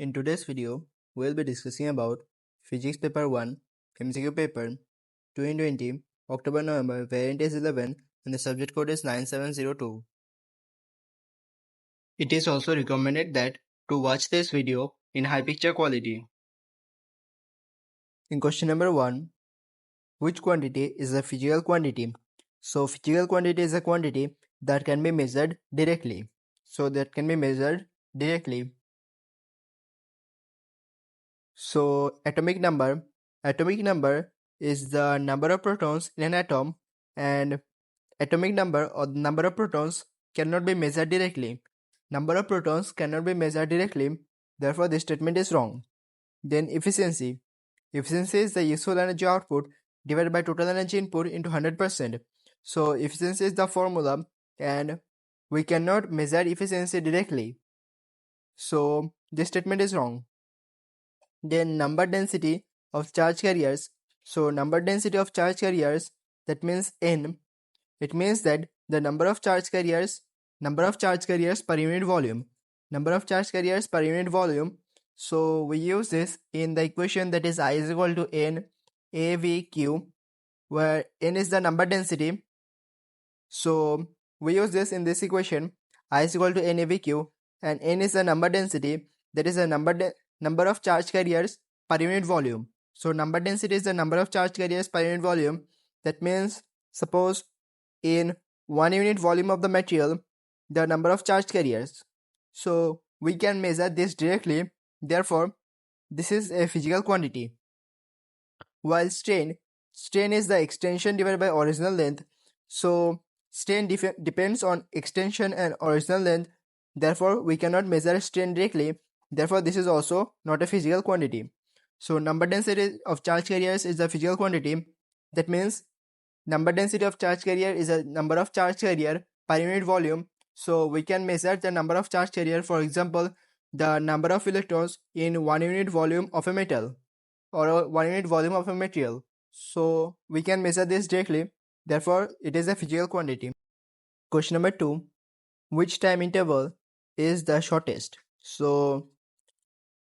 In today's video, we'll be discussing about Physics Paper 1, MCQ Paper 2020, October-November, Variant is 11 and the subject code is 9702. It is also recommended that to watch this video in high picture quality. In question number 1, which quantity is a physical quantity? So physical quantity is a quantity that can be measured directly. So atomic number is the number of protons in an atom, and atomic number or the number of protons cannot be measured directly. Number of protons cannot be measured directly, therefore this statement is wrong. Then efficiency. Efficiency is the useful energy output divided by total energy input into 100%. So efficiency is the formula and we cannot measure efficiency directly. So this statement is wrong. Then number density of charge carriers. So number density of charge carriers, that means N. It means that the number of charge carriers per unit volume. So we use this in the equation that is I is equal to N AVQ, where N is the number density. So we use this in this equation, I is equal to N AVQ, and N is the number density, that is the number of charge carriers per unit volume. So number density is the number of charge carriers per unit volume. That means suppose in 1 unit volume of the material, the number of charge carriers. So we can measure this directly. Therefore, this is a physical quantity. While strain is the extension divided by original length. So strain depends on extension and original length. Therefore, we cannot measure strain directly. Therefore, this is also not a physical quantity. So number density of charge carriers is the physical quantity. That means number density of charge carrier is a number of charge carrier per unit volume. So we can measure the number of charge carrier, for example, the number of electrons in 1 unit volume of a metal or 1 unit volume of a material. So we can measure this directly. Therefore, it is a physical quantity. Question number 2. Which time interval is the shortest? So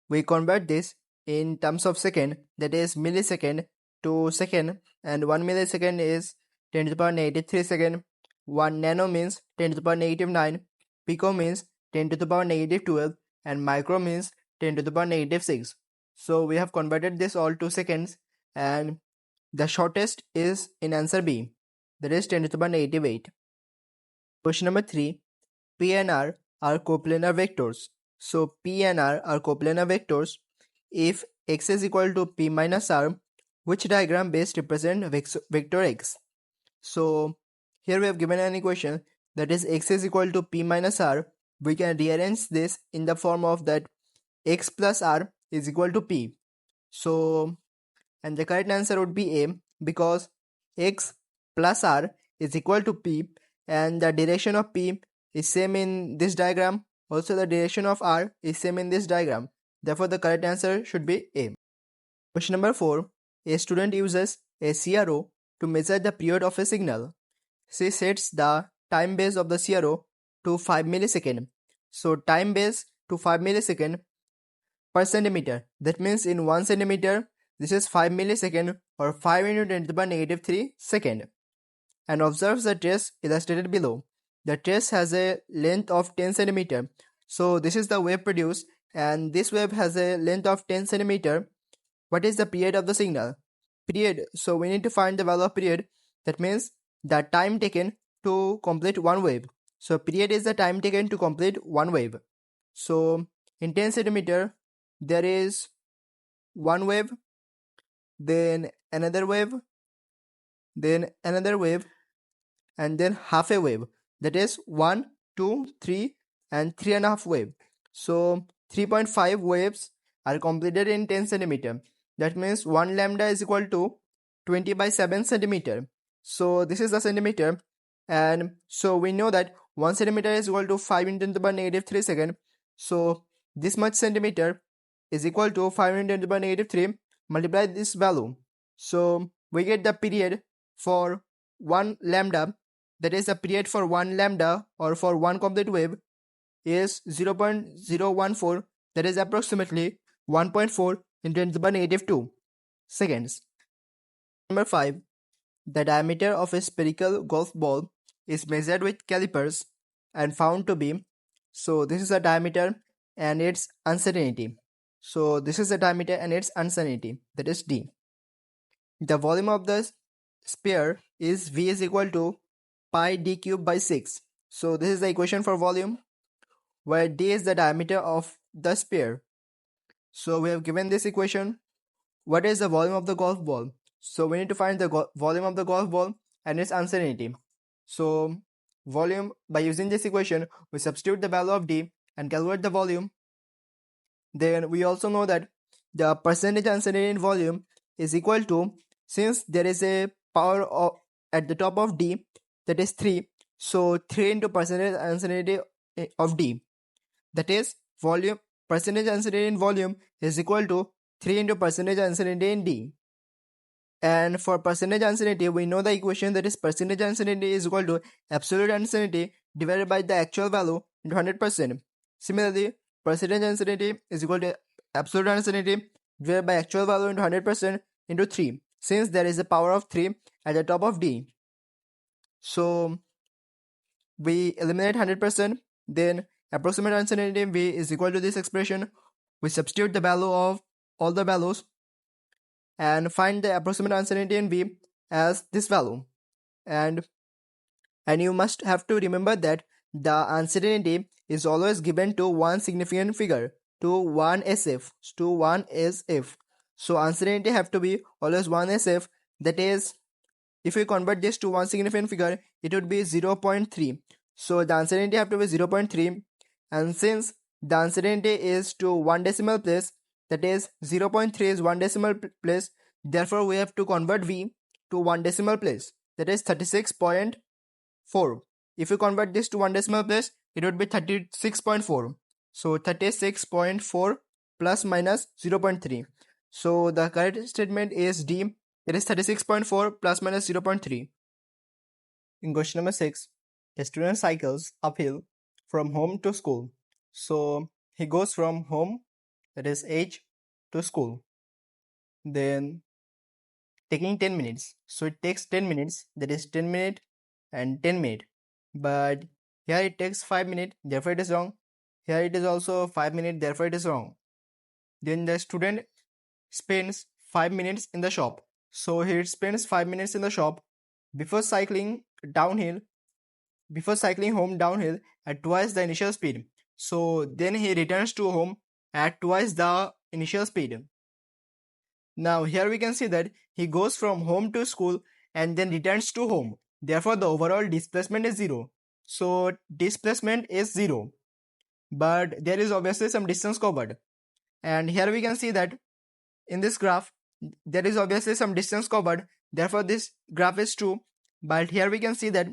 we convert this in terms of second, that is millisecond to second, and 1 millisecond is 10 to the power negative 3 second, 1 nano means 10 to the power negative 9, pico means 10 to the power negative 12, and micro means 10 to the power negative 6. So we have converted this all to seconds, and the shortest is in answer B, that is 10 to the power negative 8. Question number 3. P and R are coplanar vectors. So P and R are coplanar vectors. If x is equal to P minus R, which diagram best represent vector x? So here we have given an equation that is x is equal to P minus R. We can rearrange this in the form of that x plus R is equal to P. So, and the correct answer would be A, because x plus R is equal to P and the direction of P is same in this diagram. Also the direction of R is same in this diagram. Therefore the correct answer should be A. Question number 4. A student uses a CRO to measure the period of a signal. She sets the time base of the CRO to 5 millisecond. So time base to 5 millisecond per centimeter. That means in 1 centimeter, this is 5 millisecond or 5 into 10 to the power negative 3 second. And observes the trace illustrated below. The trace has a length of 10 centimeter. So this is the wave produced, and this wave has a length of 10 centimeter. What is the period of the signal? Period. So we need to find the value of period. That means the time taken to complete one wave. So period is the time taken to complete one wave. So in 10 centimeter, there is one wave, then another wave, then another wave, and then half a wave. That is 1, 2, 3 and 3.5 wave. So 3.5 waves are completed in 10 centimeter. That means 1 lambda is equal to 20 by 7 centimeter. So this is the centimeter, and so we know that 1 centimeter is equal to 5 into 10 to the power negative 3 second. So this much centimeter is equal to 5 into 10 to the power negative 3. Multiply this value. So we get the period for 1 lambda, that is the period for 1 lambda or for one complete wave is 0.014 that is approximately 1.4 into 10 to the power negative 2 seconds. Number 5. The diameter of a spherical golf ball is measured with calipers and found to be, so this is the diameter and its uncertainty. So this is the diameter and its uncertainty, that is d. The volume of the sphere is V is equal to pi d cube by 6. So this is the equation for volume, where d is the diameter of the sphere. So we have given this equation. What is the volume of the golf ball? So we need to find the volume of the golf ball and its uncertainty. So volume, by using this equation, we substitute the value of d and calculate the volume. Then we also know that the percentage uncertainty in volume is equal to, since there is a power of, at the top of d, that is 3, so 3 into percentage uncertainty of d, that is volume, percentage uncertainty in volume is equal to 3 into percentage uncertainty in d. And for percentage uncertainty, we know the equation, that is percentage uncertainty is equal to absolute uncertainty divided by the actual value into 100%. Similarly, percentage uncertainty is equal to absolute uncertainty divided by actual value into 100% into 3, since there is a power of 3 at the top of d. So we eliminate 100%, then approximate uncertainty V is equal to this expression. We substitute the value of all the values and find the approximate uncertainty in V as this value. And you must have to remember that the uncertainty is always given to one significant figure, to 1 SF, to 1 SF. So uncertainty have to be always 1 SF, that is, if we convert this to one significant figure, it would be 0.3. So the uncertainty have to be 0.3, and since the uncertainty is to one decimal place, that is 0.3 is one decimal place, therefore we have to convert V to one decimal place, that is 36.4. If you convert this to one decimal place, it would be 36.4. So 36.4 plus minus 0.3. So the correct statement is D, it is 36.4 plus minus 0.3. In question number 6, a student cycles uphill from home to school. So he goes from home, that is H, to school. Then taking 10 minutes. So it takes 10 minutes, that is 10 minutes and 10 minutes. But here it takes 5 minutes, therefore it is wrong. Here it is also 5 minutes, therefore it is wrong. Then the student spends 5 minutes in the shop. So he spends 5 minutes in the shop before cycling home downhill at twice the initial speed. So then he returns to home at twice the initial speed. Now here we can see that he goes from home to school and then returns to home. Therefore the overall displacement is 0. So displacement is 0. But there is obviously some distance covered. And here we can see that in this graph, there is obviously some distance covered. Therefore this graph is true. But here we can see that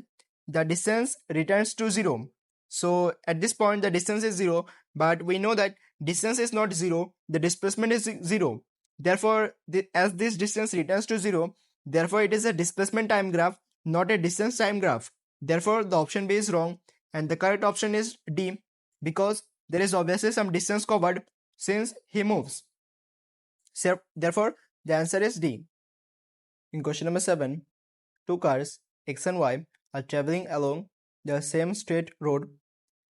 the distance returns to 0. So at this point the distance is 0. But we know that distance is not 0. The displacement is 0. Therefore, as this distance returns to 0, therefore it is a displacement time graph, not a distance time graph. Therefore, the option B is wrong and the correct option is D, because there is obviously some distance covered since he moves. So, therefore, the answer is D. In question number 7, two cars X and Y are traveling along the same straight road.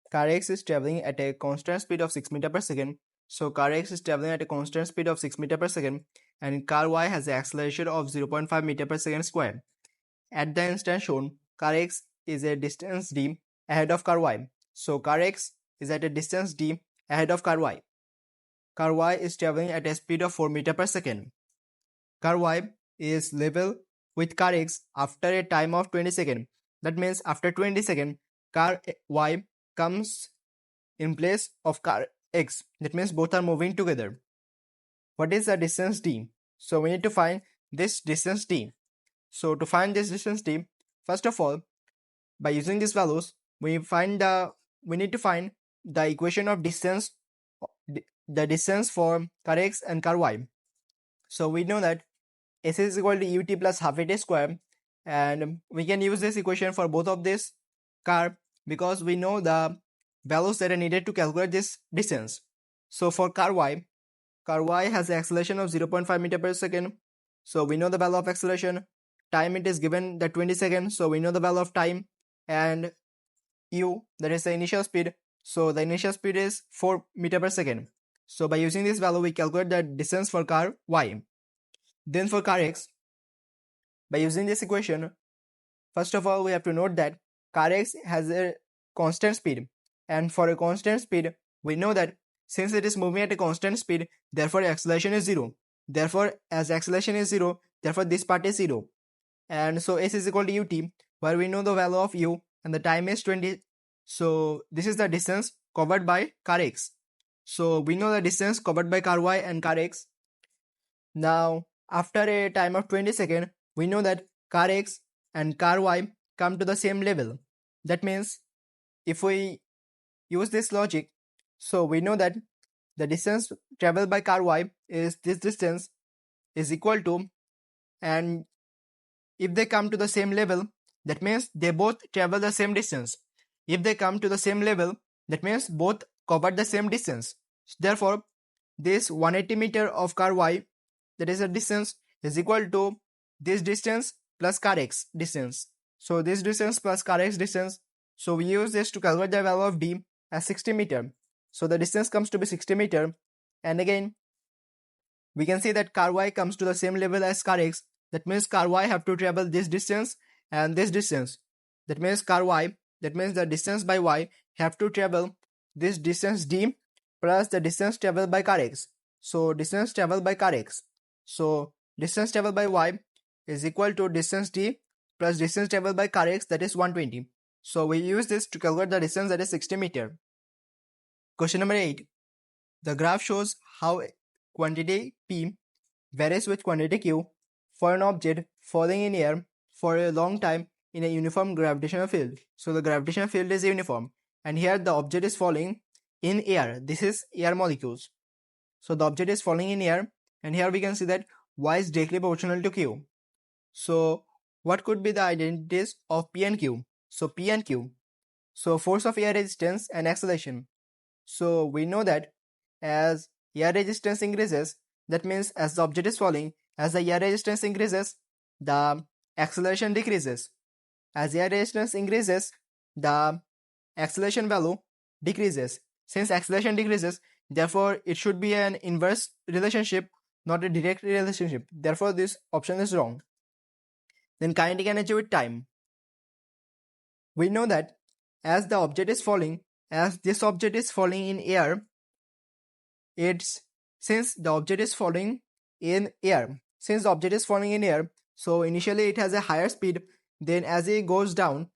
Car X is traveling at a constant speed of 6 meters per second. So car X is traveling at a constant speed of 6 meters per second and car Y has an acceleration of 0.5 meters per second square. At the instant shown, car X is a distance d ahead of car Y. So car X is at a distance d ahead of car Y. Car Y is traveling at a speed of 4 meters per second. Car Y is level with car X after a time of 20 seconds. That means after 20 seconds, car Y comes in place of car X. That means both are moving together. What is the distance d? So we need to find this distance d. So to find this distance d, first of all, by using these values, we need to find the equation of distance, the distance for car X and car Y. So we know that S is equal to ut plus half at square, and we can use this equation for both of this car because we know the values that are needed to calculate this distance. So for car Y has an acceleration of 0.5 meter per second. So we know the value of acceleration. Time it is given that 20 seconds. So we know the value of time. And u, that is the initial speed. So the initial speed is 4 meter per second. So by using this value, we calculate the distance for car Y. Then for car X, by using this equation, first of all, we have to note that car X has a constant speed. And for a constant speed, we know that since it is moving at a constant speed, therefore acceleration is 0. Therefore, as acceleration is 0, therefore this part is 0. And so S is equal to ut, where we know the value of u and the time is 20. So this is the distance covered by car X. So we know the distance covered by car Y and car X. Now, after a time of 20 seconds, we know that car X and car Y come to the same level. That means if we use this logic, so we know that the distance traveled by car Y is this distance is equal to, and if they come to the same level, that means they both travel the same distance. If they come to the same level, that means both cover the same distance. Therefore, this 180 meter of car Y, that is a distance, is equal to this distance plus car X distance. So this distance plus car X distance. So we use this to calculate the value of D as 60 meter. So the distance comes to be 60 meter. And again, we can see that car Y comes to the same level as car X. That means car Y have to travel this distance and this distance. That means car Y, that means the distance by Y have to travel this distance D plus the distance traveled by car X. So distance traveled by car X. So distance traveled by Y is equal to distance D plus distance traveled by car X, that is 120. So we use this to calculate the distance, that is 60 meter. Question number 8. The graph shows how quantity P varies with quantity Q for an object falling in air for a long time in a uniform gravitational field. So the gravitational field is uniform, and here the object is falling in air. This is air molecules. So the object is falling in air, and here we can see that Y is directly proportional to Q. So what could be the identities of P and Q? So P and Q. So force of air resistance and acceleration. So we know that as air resistance increases, that means as the object is falling, as the air resistance increases, the acceleration decreases. As air resistance increases, the acceleration value decreases. Since acceleration decreases, therefore it should be an inverse relationship, not a direct relationship. Therefore this option is wrong. Then kinetic energy with time. We know that as the object is falling, as this object is falling in air, since the object is falling in air, so initially it has a higher speed, then as it goes down,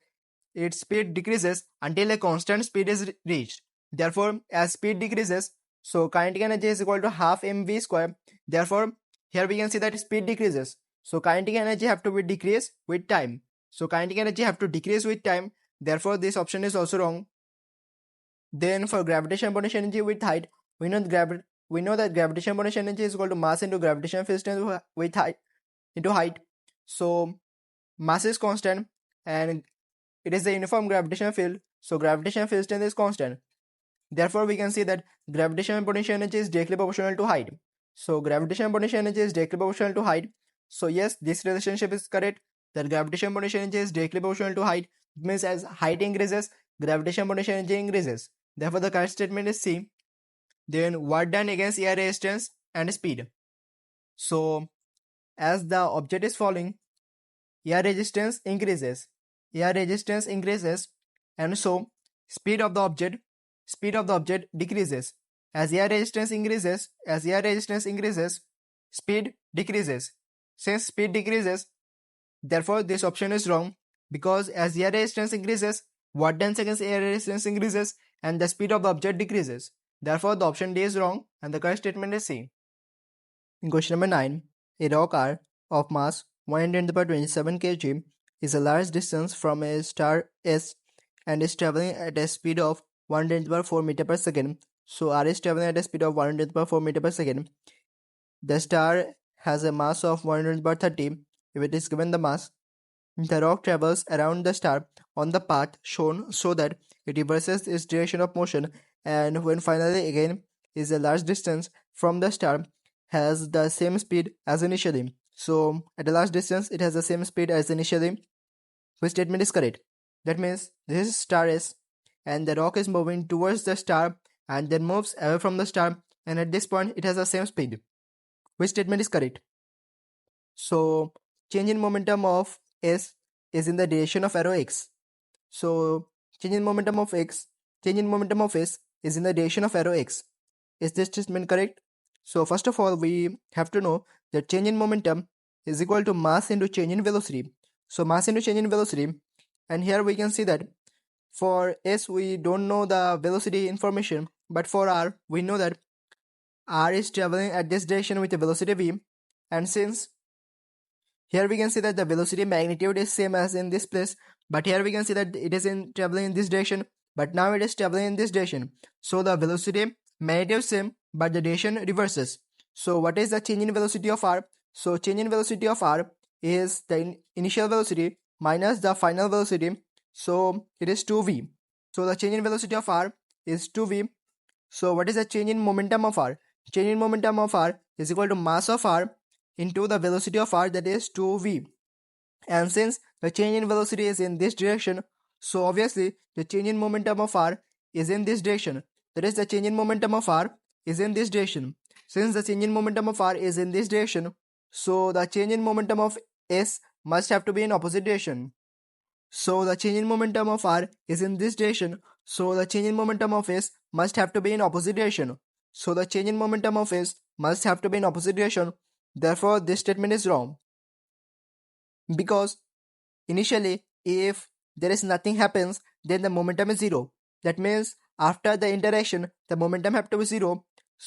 its speed decreases until a constant speed is reached. Therefore, as speed decreases, so kinetic energy is equal to half mv square. Therefore, here we can see that speed decreases. So kinetic energy have to be decreased with time. So kinetic energy have to decrease with time. Therefore, this option is also wrong. Then for gravitational potential energy with height, we know that gravitational potential energy is equal to mass into gravitational field strength with height into height. So mass is constant and it is the uniform gravitational field. So gravitational field strength is constant. Therefore, we can see that gravitational potential energy is directly proportional to height. So gravitational potential energy is directly proportional to height. So yes, this relationship is correct. That gravitational potential energy is directly proportional to height. It means as height increases, gravitational potential energy increases. Therefore, the correct statement is C. Then work done against air resistance and speed. So as the object is falling, air resistance increases. And so speed of the object decreases. As air resistance increases, speed decreases. Since speed decreases, therefore this option is wrong, because as air resistance increases, work done against air resistance increases and the speed of the object decreases. Therefore the option D is wrong and the correct statement is C. In question number 9, a rock R of mass 127 kg is a large distance from a star S and is traveling at a speed of 110 meter per second. So R is traveling at a speed of 110 meter per second. The star has a mass of 130 if it is given the mass. The rock travels around the star on the path shown so that it reverses its direction of motion, and when finally again is a large distance from the star has the same speed as initially. So at a large distance it has the same speed as initially. Which statement is correct? That means this is star S and the rock is moving towards the star and then moves away from the star, and at this point it has the same speed. Which statement is correct? So change in momentum of S is in the direction of arrow X. So change in momentum of X, change in momentum of S is in the direction of arrow X. Is this statement correct? So first of all, we have to know that change in momentum is equal to mass into change in velocity. So mass into change in velocity, and here we can see that for S we don't know the velocity information, but for R we know that R is traveling at this direction with a velocity v, and since here we can see that the velocity magnitude is same as in this place, but here we can see that it is in traveling in this direction, but now it is traveling in this direction. So the velocity magnitude same, but the direction reverses. So what is the change in velocity of R? So change in velocity of R is the initial velocity minus the final velocity. So it is 2v. So the change in velocity of R is 2v. So what is the change in momentum of R? Change in momentum of R is equal to mass of R into the velocity of R, that is 2v. And since the change in velocity is in this direction, so obviously the change in momentum of R is in this direction. That is, the change in momentum of R is in this direction. Since the change in momentum of R is in this direction, so the change in momentum of S must have to be in opposite direction. So the change in momentum of R is in this direction. So the change in momentum of S must have to be in opposite direction. So the change in momentum of S must have to be in opposite direction. Therefore, this statement is wrong. Because initially, if there is nothing happens, then the momentum is zero. That means after the interaction, the momentum have to be zero.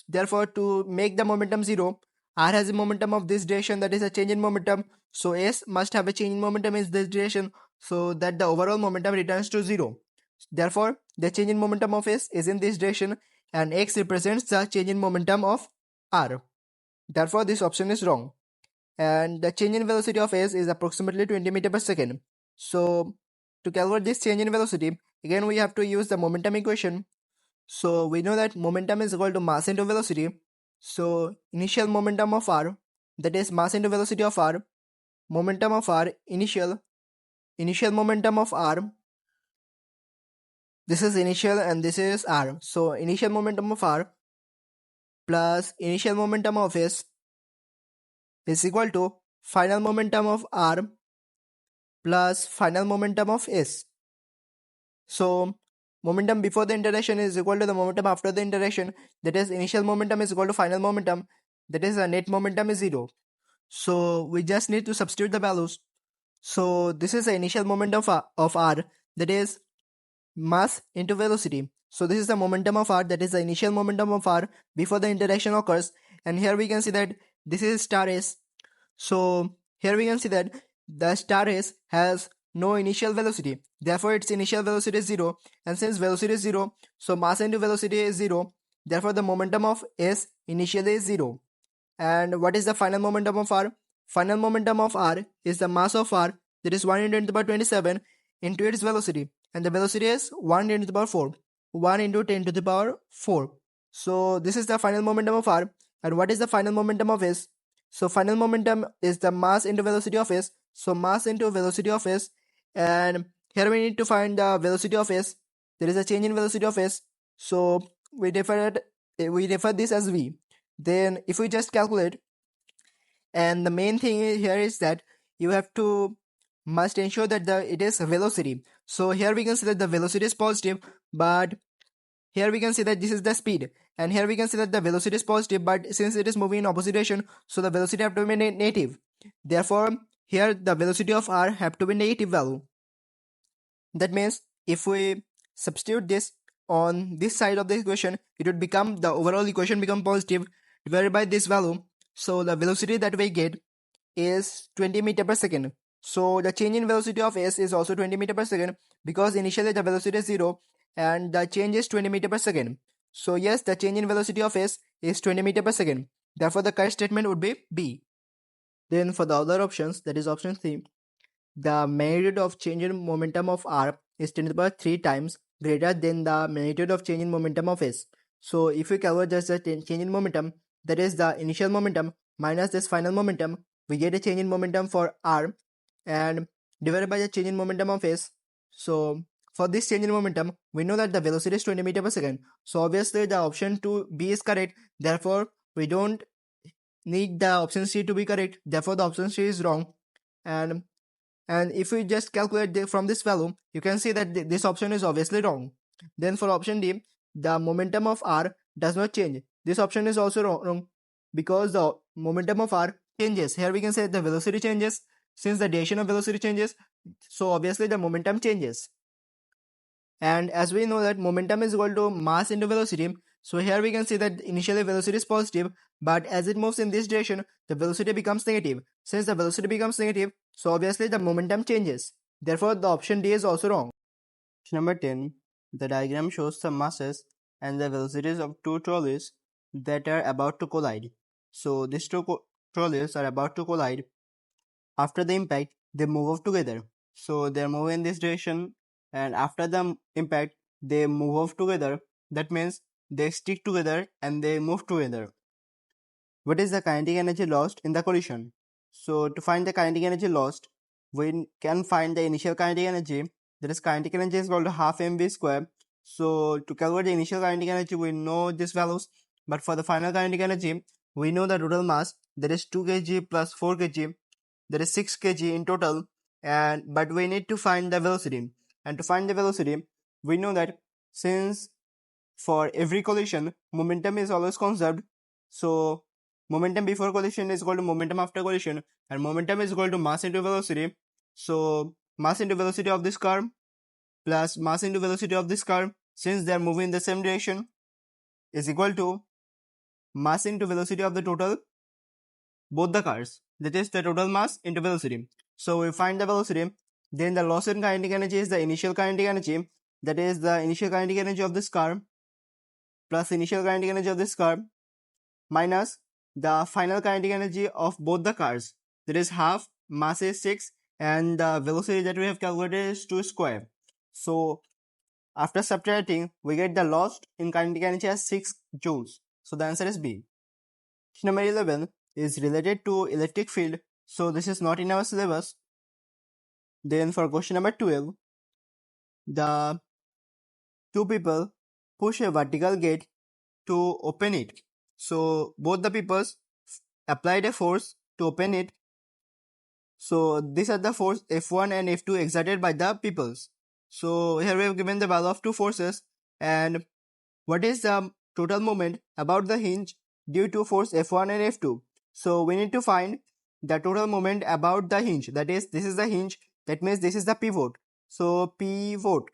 Therefore, to make the momentum zero, R has a momentum of this direction, that is a change in momentum. So S must have a change in momentum in this direction, so that the overall momentum returns to zero. Therefore, the change in momentum of S is in this direction, and X represents the change in momentum of R. Therefore, this option is wrong. And the change in velocity of S is approximately 20 meter per second. So to calculate this change in velocity, again we have to use the momentum equation. So we know that momentum is equal to mass into velocity. So initial momentum of R, that is mass into velocity of R, momentum of R, initial momentum of R, this is initial and this is R. So initial momentum of R plus initial momentum of S is equal to final momentum of R plus final momentum of S. So momentum before the interaction is equal to the momentum after the interaction, that is initial momentum is equal to final momentum, that is the net momentum is 0. So we just need to substitute the values. So this is the initial momentum of R, that is mass into velocity. So this is the momentum of R, that is the initial momentum of R before the interaction occurs, and here we can see that this is star S. So here we can see that the star S has no initial velocity, therefore its initial velocity is 0, and since velocity is 0, so mass into velocity is 0, therefore the momentum of S initially is 0. And what is the final momentum of R? Final momentum of R is the mass of R, that is 1 into 10 to the power 27 into its velocity, and the velocity is 1 into the power 4, 1 into 10 to the power 4. So this is the final momentum of R. And what is the final momentum of S? So final momentum is the mass into velocity of S. So mass into velocity of S, and here we need to find the velocity of S. There is a change in velocity of S, so we refer this as v. Then if we just calculate, and the main thing here is that you have to must ensure that it is velocity. So here we can see that the velocity is positive, but here we can see that this is the speed, and here we can see that the velocity is positive, but since it is moving in opposite direction, so the velocity have to be negative. Therefore here the velocity of R have to be negative value. That means if we substitute this on this side of the equation, it would become, the overall equation become positive divided by this value. So the velocity that we get is 20 meter per second. So the change in velocity of S is also 20 meter per second, because initially the velocity is 0 and the change is 20 meter per second. So yes, the change in velocity of S is 20 meter per second. Therefore the correct statement would be B. Then for the other options, that is option C, the magnitude of change in momentum of R is 10 to the power 3 times greater than the magnitude of change in momentum of S. So if we calculate just the change in momentum, that is the initial momentum minus this final momentum, we get a change in momentum for r, and divided by the change in momentum of s. So for this change in momentum, we know that the velocity is 20 meter per second. So obviously the option 2b is correct. Therefore we don't need the option C to be correct. Therefore the option C is wrong. And if we just calculate from this value, you can see that this option is obviously wrong. Then for option D, the momentum of r does not change. This option is also wrong because the momentum of r changes. Here we can say the velocity changes. Since the direction of velocity changes, so obviously the momentum changes. And as we know that momentum is equal to mass into velocity, so here we can see that initially velocity is positive, but as it moves in this direction, the velocity becomes negative. Since the velocity becomes negative, so obviously the momentum changes. Therefore, the option D is also wrong. Question number 10. The diagram shows the masses and the velocities of two trolleys that are about to collide. So these two trolleys are about to collide. After the impact, they move off together. So they're moving in this direction, and after the impact, they move off together. That means they stick together and they move together. What is the kinetic energy lost in the collision? So to find the kinetic energy lost, we can find the initial kinetic energy. That is, kinetic energy is equal to half mv square. So to calculate the initial kinetic energy, we know these values. But for the final kinetic energy, we know the total mass, that is 2 kg plus 4 kg, that is 6 kg in total. But we need to find the velocity. And to find the velocity, we know that since for every collision, momentum is always conserved. So momentum before collision is equal to momentum after collision, and momentum is equal to mass into velocity. So mass into velocity of this car plus mass into velocity of this car, since they are moving in the same direction, is equal to mass into velocity of the total both the cars, that is the total mass into velocity. So we find the velocity, then the loss in kinetic energy is the initial kinetic energy, that is the initial kinetic energy of this car plus initial kinetic energy of this car minus the final kinetic energy of both the cars, that is half, mass is 6, and the velocity that we have calculated is 2 square. So after subtracting, we get the lost in kinetic energy as 6 joules. So the answer is B. Question number 11 is related to electric field, so this is not in our syllabus. Then for question number 12, the two people push a vertical gate to open it. So both the people applied a force to open it. So these are the force F1 and F2 exerted by the peoples. So here we have given the value of two forces, and what is the total moment about the hinge due to force F1 and F2. So we need to find the total moment about the hinge. That is, this is the hinge. That means this is the pivot. So pivot.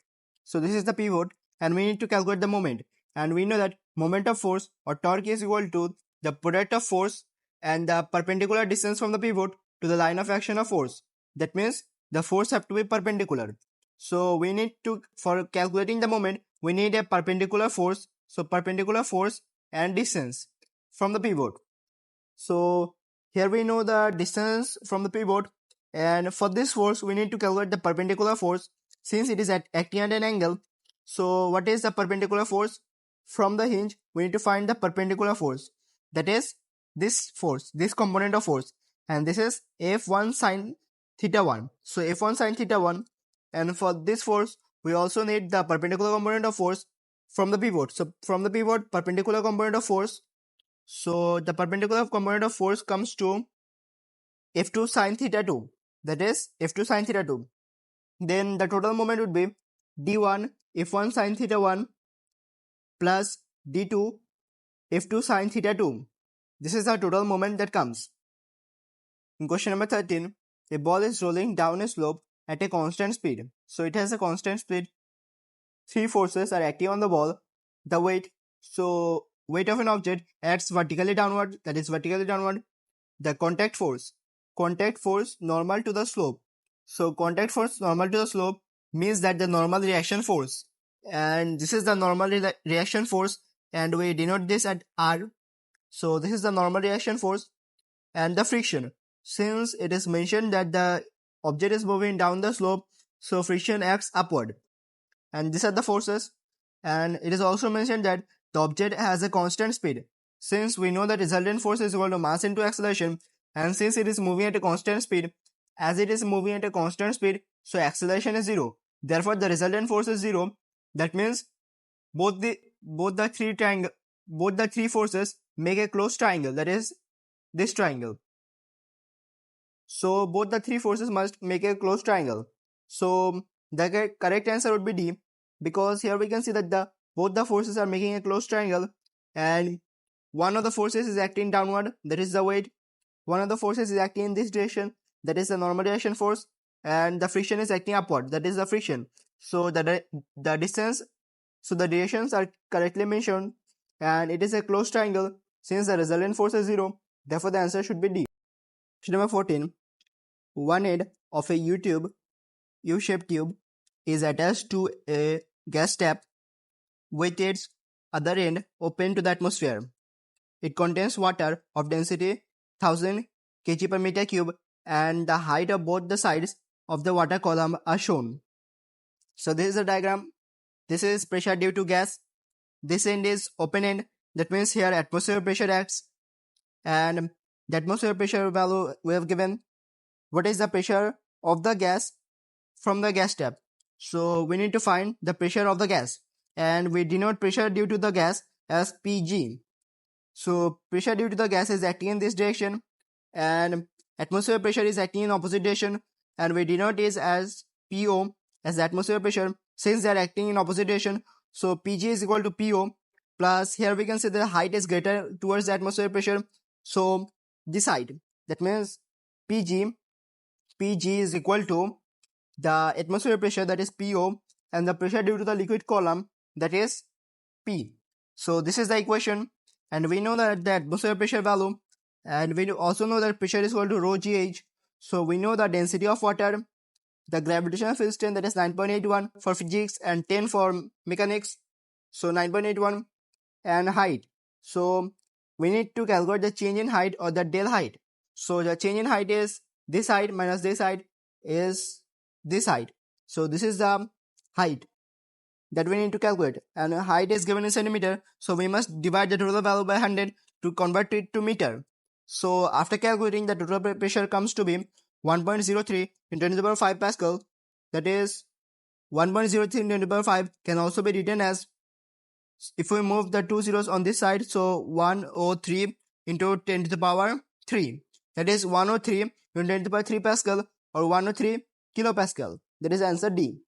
So this is the pivot, and we need to calculate the moment. And we know that moment of force or torque is equal to the product of force and the perpendicular distance from the pivot to the line of action of force. That means the force have to be perpendicular. So we need to, for calculating the moment, we need a perpendicular force. So perpendicular force and distance from the pivot. So here we know the distance from the pivot, and for this force we need to calculate the perpendicular force since it is acting at an angle. So what is the perpendicular force from the hinge? We need to find the perpendicular force, that is this force, this component of force, and this is F1 sine theta 1. So F1 sine theta 1, and for this force we also need the perpendicular component of force from the pivot. So from the pivot, perpendicular component of force, so the perpendicular component of force comes to F2 sine theta 2, that is F2 sine theta 2. Then the total moment would be D1 F1 sine theta 1 plus D2 F2 sine theta 2. This is the total moment that comes. In question number 13, a ball is rolling down a slope at a constant speed. So it has a constant speed. Three forces are acting on the ball. The weight, so weight of an object acts vertically downward, that is vertically downward. The contact force normal to the slope. So contact force normal to the slope means that the normal reaction force, and this is the normal reaction force, and we denote this at R. So this is the normal reaction force. And the friction, since it is mentioned that the object is moving down the slope, so friction acts upward, and these are the forces. And it is also mentioned that the object has a constant speed. Since we know the resultant force is equal to mass into acceleration, and since it is moving at a constant speed, as it is moving at a constant speed, so acceleration is 0. Therefore, the resultant force is 0. That means both the both the three triangle both the three forces make a closed triangle, that is this triangle. So both the three forces must make a closed triangle. So the correct answer would be D, because here we can see that the both the forces are making a closed triangle, and one of the forces is acting downward, that is the weight. One of the forces is acting in this direction, that is the normal direction force, and the friction is acting upward, that is the friction. So the distance, so the directions are correctly mentioned, and it is a closed triangle since the resultant force is 0. Therefore, the answer should be D. Question number 14. One end of a U-shaped tube is attached to a gas tap with its other end open to the atmosphere. It contains water of density 1000 kg per meter cube, and the height of both the sides of the water column are shown. So this is the diagram. This is pressure due to gas. This end is open end. That means here atmosphere pressure acts, and the atmosphere pressure value we have given. What is the pressure of the gas from the gas tap? So we need to find the pressure of the gas, and we denote pressure due to the gas as Pg. So pressure due to the gas is acting in this direction, and atmosphere pressure is acting in opposite direction, and we denote it as Po as the atmosphere pressure. Since they are acting in opposite direction, so Pg is equal to Po, plus here we can say the height is greater towards the atmosphere pressure, so this height, that means Pg is equal to the atmosphere pressure, that is Po, and the pressure due to the liquid column, that is P. So this is the equation, and we know that the atmosphere pressure value, and we also know that pressure is equal to rho gh. So we know the density of water, the gravitational field strength, that is 9.81 for physics and 10 for mechanics, so 9.81, and height. So we need to calculate the change in height, or the del height. So the change in height is this height minus this height is this height. So this is the height that we need to calculate, and height is given in centimeter, so we must divide the total value by 100 to convert it to meter. So after calculating, the total pressure comes to be 1.03 in 10 to the power 5 Pascal, that is 1.03 in 10 to the power 5 can also be written as, if we move the two zeros on this side, so 103 into 10 to the power 3, that is 103 into 10 to the power 3 Pascal, or 103 kilopascal. That is answer D.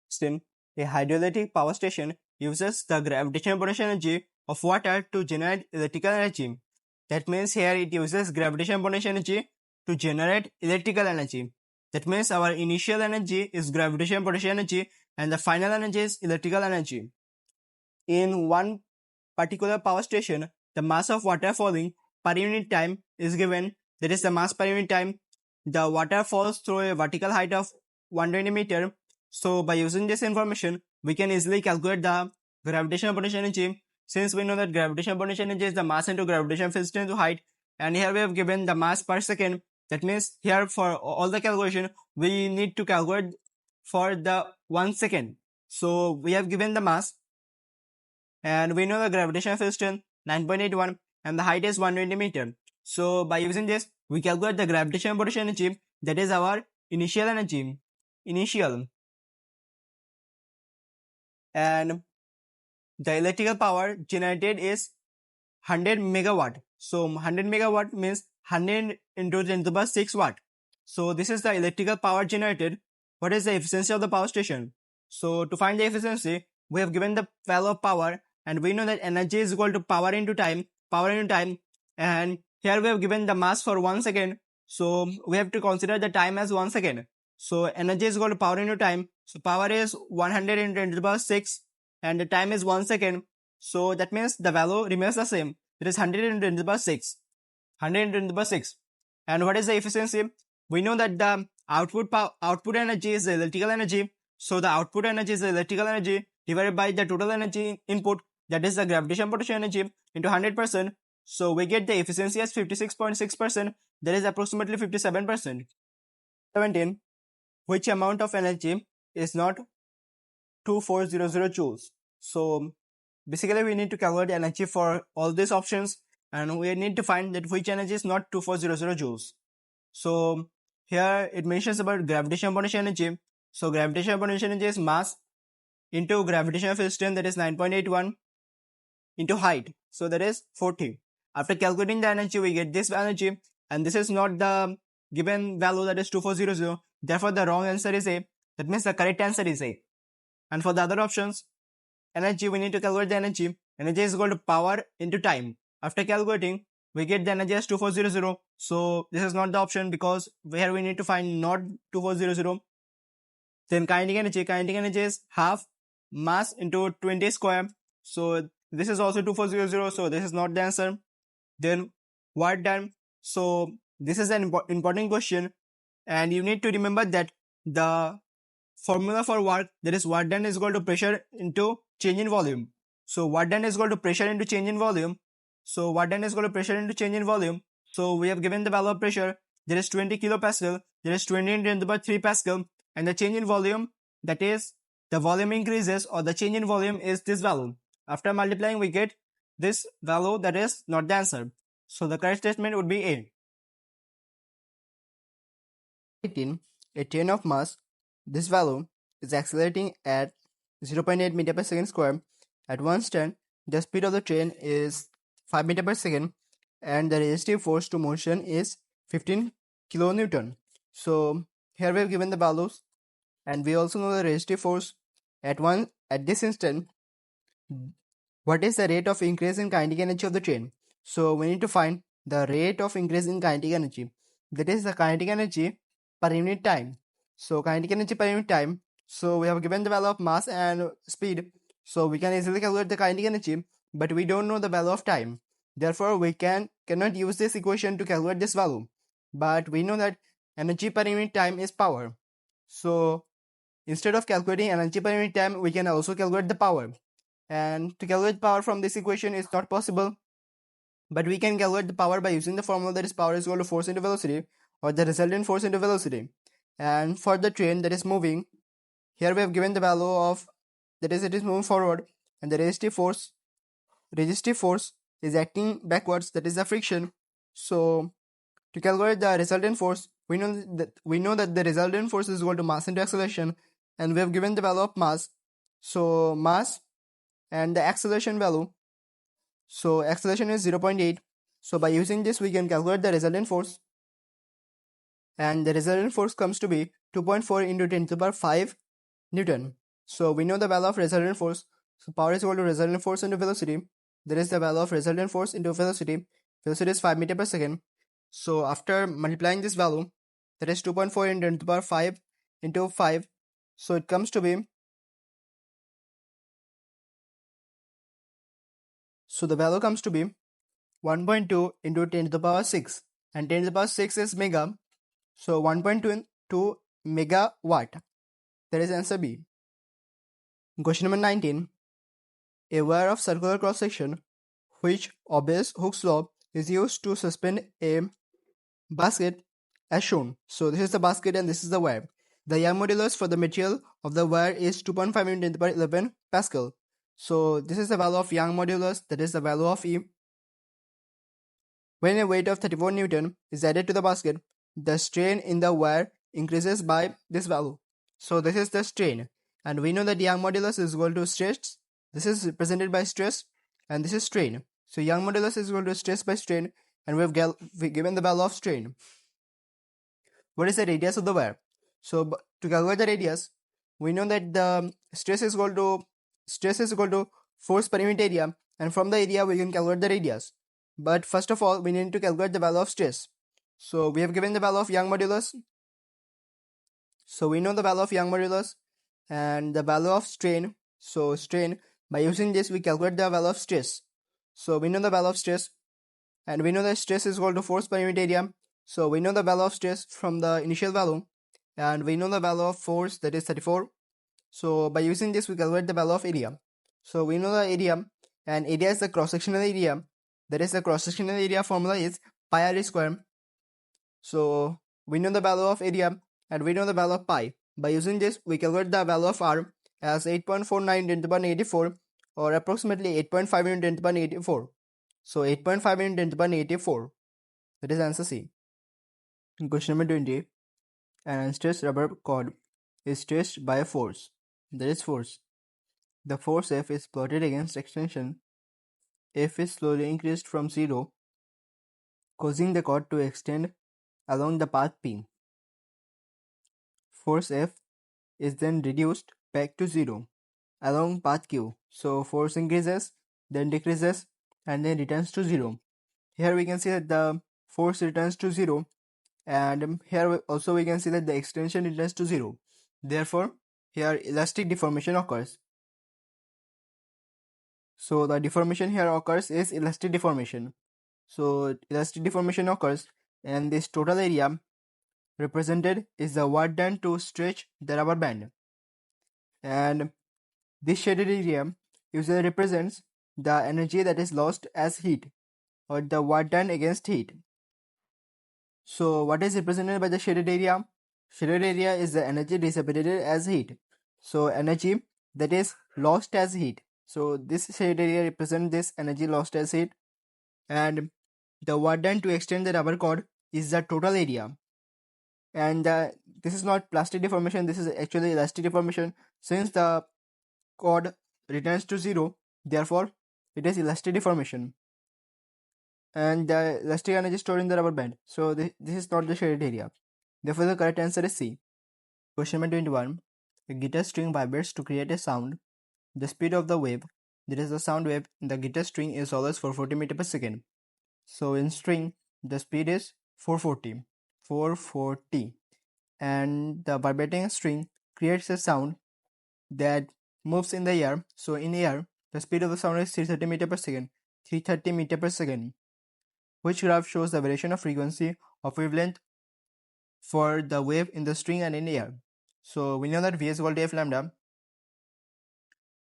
System, a hydroelectric power station uses the gravitational potential energy of water to generate electrical energy. That means here it uses gravitational potential energy to generate electrical energy. That means our initial energy is gravitational potential energy and the final energy is electrical energy. In one particular power station, the mass of water falling per unit time is given. That is the mass per unit time. The water falls through a vertical height of 120 meter. So by using this information, we can easily calculate the gravitational potential energy. Since we know that gravitational potential energy is the mass into gravitational field into height, and here we have given the mass per second. That means here for all the calculation, we need to calculate for the 1 second. So we have given the mass, and we know the gravitational field strength 9.81 and the height is 120 meter. So by using this, we calculate the gravitational potential energy, that is our initial energy. And the electrical power generated is 100 megawatt. So 100 megawatt means 100 into 10 to the power 6 watt. So this is the electrical power generated. What is the efficiency of the power station? So to find the efficiency, we have given the value of power, and we know that energy is equal to power into time, and here we have given the mass for 1 second. So we have to consider the time as 1 second. So energy is equal to power into time. So power is 100 into 10 to the power 6 and the time is 1 second. So that means the value remains the same. It is 100 into 10 to the power 6. 100 into 10 to the power 6. And what is the efficiency? We know that the output energy is the electrical energy. So the output energy is the electrical energy divided by the total energy input, that is the gravitational potential energy, into 100%. So we get the efficiency as 56.6%, that is approximately 57%. 17. Which amount of energy is not 2400 joules? So basically we need to calculate energy for all these options, and we need to find that which energy is not 2400 joules. So here it mentions about gravitational potential energy. So gravitational potential energy is mass into gravitational field strength, that is 9.81, into height, so that is 40. After calculating the energy, we get this energy, and this is not the given value, that is 2400. Therefore the wrong answer is A. That means the correct answer is A. And for the other options, energy, we need to calculate the energy. Energy is equal to power into time. After calculating, we get the energy as 2400. So this is not the option, because here we need to find not 2400. Then kinetic energy is half mass into 20 square. So this is also 2400. So this is not the answer. Then work done. So this is an important question, and you need to remember that the formula for work, that is work done, is equal to pressure into change in volume. So work done is equal to pressure into change in volume. So work done is equal to pressure into change in volume. So we have given the value of pressure, that is 20 kilopascal, that is 20 into 10 to the power 3 pascal, and the change in volume, that is the volume increases, or the change in volume is this value. After multiplying, we get this value, that is not the answer. So the correct statement would be A. 18. A train of mass, this value, is accelerating at 0.8 meter per second square. At one stand, the speed of the train is 5 meter per second, and the resistive force to motion is 15 kilonewton. So here we have given the values, and we also know the resistive force at this instant. What is the rate of increase in kinetic energy of the train? So we need to find the rate of increase in kinetic energy, that is the kinetic energy per unit time. So kinetic energy per unit time, so we have given the value of mass and speed, so we can easily calculate the kinetic energy, but we don't know the value of time. Therefore we cannot use this equation to calculate this value, but we know that energy per unit time is power. So instead of calculating energy per unit time, we can also calculate the power. And to calculate power from this equation is not possible, but we can calculate the power by using the formula, that is power is equal to force into velocity, or the resultant force into velocity. And for the train that is moving, here we have given the value of, that is it is moving forward, and the resistive force is acting backwards, that is the friction. So to calculate the resultant force, we know that the resultant force is equal to mass into acceleration, and we have given the value of mass. So mass and the acceleration value, so acceleration is 0.8. So by using this, we can calculate the resultant force, and the resultant force comes to be 2.4 into 10 to the power 5 Newton. So we know the value of resultant force. So power is equal to resultant force into velocity. There is the value of resultant force into velocity. velocity is 5 meter per second. So after multiplying this value, that is 2.4 into 10 to the power 5 into 5. So it comes to be, so the value comes to be 1.2 into 10 to the power 6. And 10 to the power 6 is mega. So 1.2 megawatt. That is answer B. Question number 19. A wire of circular cross section which obeys Hooke's law is used to suspend a basket as shown. So this is the basket and this is the wire. The Young modulus for the material of the wire is 2.5 into 10 to the power 11 Pascal. So this is the value of Young modulus, that is the value of E. When a weight of 34 Newton is added to the basket, the strain in the wire increases by this value. So this is the strain, and we know that Young modulus is equal to stress. This is represented by stress, and this is strain. So Young modulus is equal to stress by strain, and we've given the value of strain. What is the radius of the wire? So to calculate the radius, we know that the stress is equal to force per unit area, and from the area we can calculate the radius. But first of all, we need to calculate the value of stress. So we have given the value of Young modulus. So we know the value of Young modulus and the value of strain. So strain, by using this we calculate the value of stress. So we know the value of stress, and we know that stress is equal to force per unit area. So we know the value of stress from the initial value, and we know the value of force, that is 34. So by using this we calculate the value of area. So we know the area, and area is the cross-sectional area. That is the cross-sectional area formula is pi r square. So we know the value of area and we know the value of pi. By using this we calculate the value of r as 8.49 into the power 84, or approximately 8.5 into 10 to the power 84. So 8.5 into 10 to the power 84. That is answer C. Question number 20. An unstressed rubber cord is stressed by a force. That is force. The force F is plotted against extension. F is slowly increased from 0, causing the cord to extend along the path P. Force F is then reduced back to 0 along path Q. So force increases, then decreases, and then returns to 0. Here we can see that the force returns to 0, and here also we can see that the extension returns to 0. Therefore, here elastic deformation occurs. So the deformation here occurs is elastic deformation. So elastic deformation occurs, and this total area represented is the work done to stretch the rubber band. And this shaded area usually represents the energy that is lost as heat, or the work done against heat. So what is represented by the shaded area? Shaded area is the energy dissipated as heat. So energy that is lost as heat. So this shaded area represents this energy lost as heat, and the work done to extend the rubber cord is the total area. And this is not plastic deformation, this is actually elastic deformation. Since the cord returns to 0, therefore it is elastic deformation, and the elastic energy stored in the rubber band. So this is not the shaded area. Therefore the correct answer is C. Question number 21. A guitar string vibrates to create a sound. The speed of the wave, that is the sound wave in the guitar string, is always 440 meters per second. So in string the speed is 440, and the vibrating string creates a sound that moves in the air. So in air the speed of the sound is 330 meters per second. 330 meters per second. Which graph shows the variation of frequency of wavelength for the wave in the string and in air? So we know that V is equal to F lambda,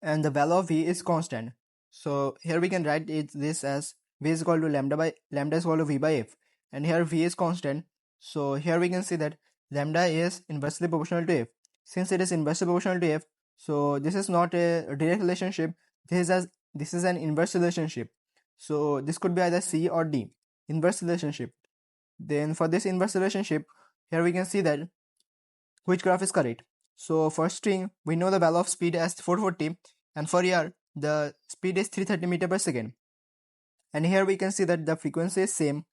and the value of V is constant. So here we can write this as V is equal to lambda is equal to V by F, and here V is constant. So here we can see that lambda is inversely proportional to F. Since it is inversely proportional to F, so this is not a direct relationship. This is an inverse relationship. So this could be either C or D, inverse relationship. Then for this inverse relationship, here we can see that which graph is correct. So for string, we know the value of speed as 440, and for air, the speed is 330 meters per second. And here we can see that the frequency is same.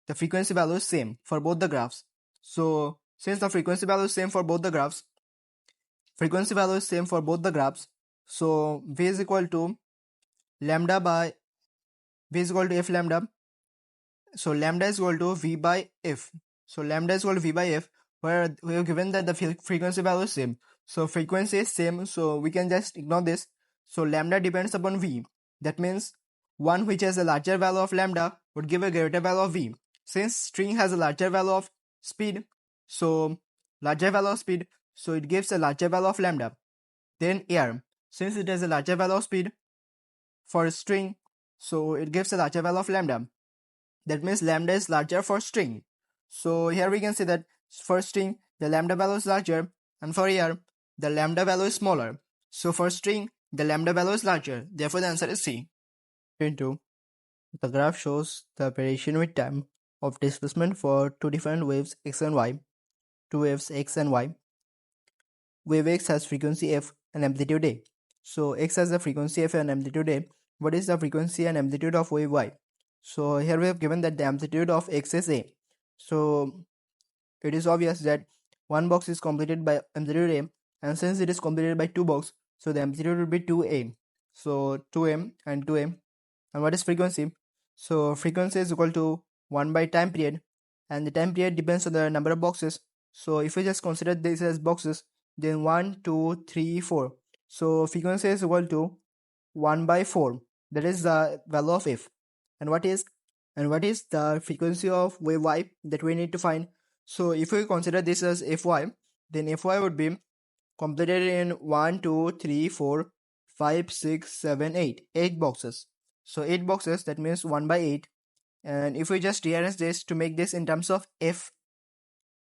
The frequency value is same for both the graphs. So since the frequency value is same for both the graphs, so V is equal to F lambda, So lambda is equal to v by f. So lambda is equal to v by f, where we have given that the frequency value is same. So frequency is same, so we can just ignore this. So lambda depends upon v. That means one which has a larger value of lambda would give a greater value of v. Since string has a larger value of speed, so larger value of speed, so it gives a larger value of lambda. Then air, since it has a larger value of speed for string, so it gives a larger value of lambda. That means lambda is larger for string. So here we can say that for string, the lambda value is larger, and for air, the lambda value is smaller. So for string, the lambda value is larger. Therefore, the answer is C. 22. The graph shows the variation with time of displacement for two different waves x and y. Two waves x and y. Wave x has frequency f and amplitude a. So x has the frequency f and amplitude a. What is the frequency and amplitude of wave y? So here we have given that the amplitude of x is a. So it is obvious that one box is completed by amplitude a, and since it is completed by two boxes, so the amplitude will be 2a. So 2m and 2a. And what is frequency? So frequency is equal to 1 by time period, and the time period depends on the number of boxes. So if we just consider this as boxes, then 1, 2, 3, 4. So frequency is equal to 1 by 4. That is the value of f. And what is the frequency of wave y that we need to find? So if we consider this as fy, then fy would be completed in 1, 2, 3, 4, 5, 6, 7, 8. 8 boxes. So 8 boxes, that means 1 by 8. And if we just rearrange this to make this in terms of f,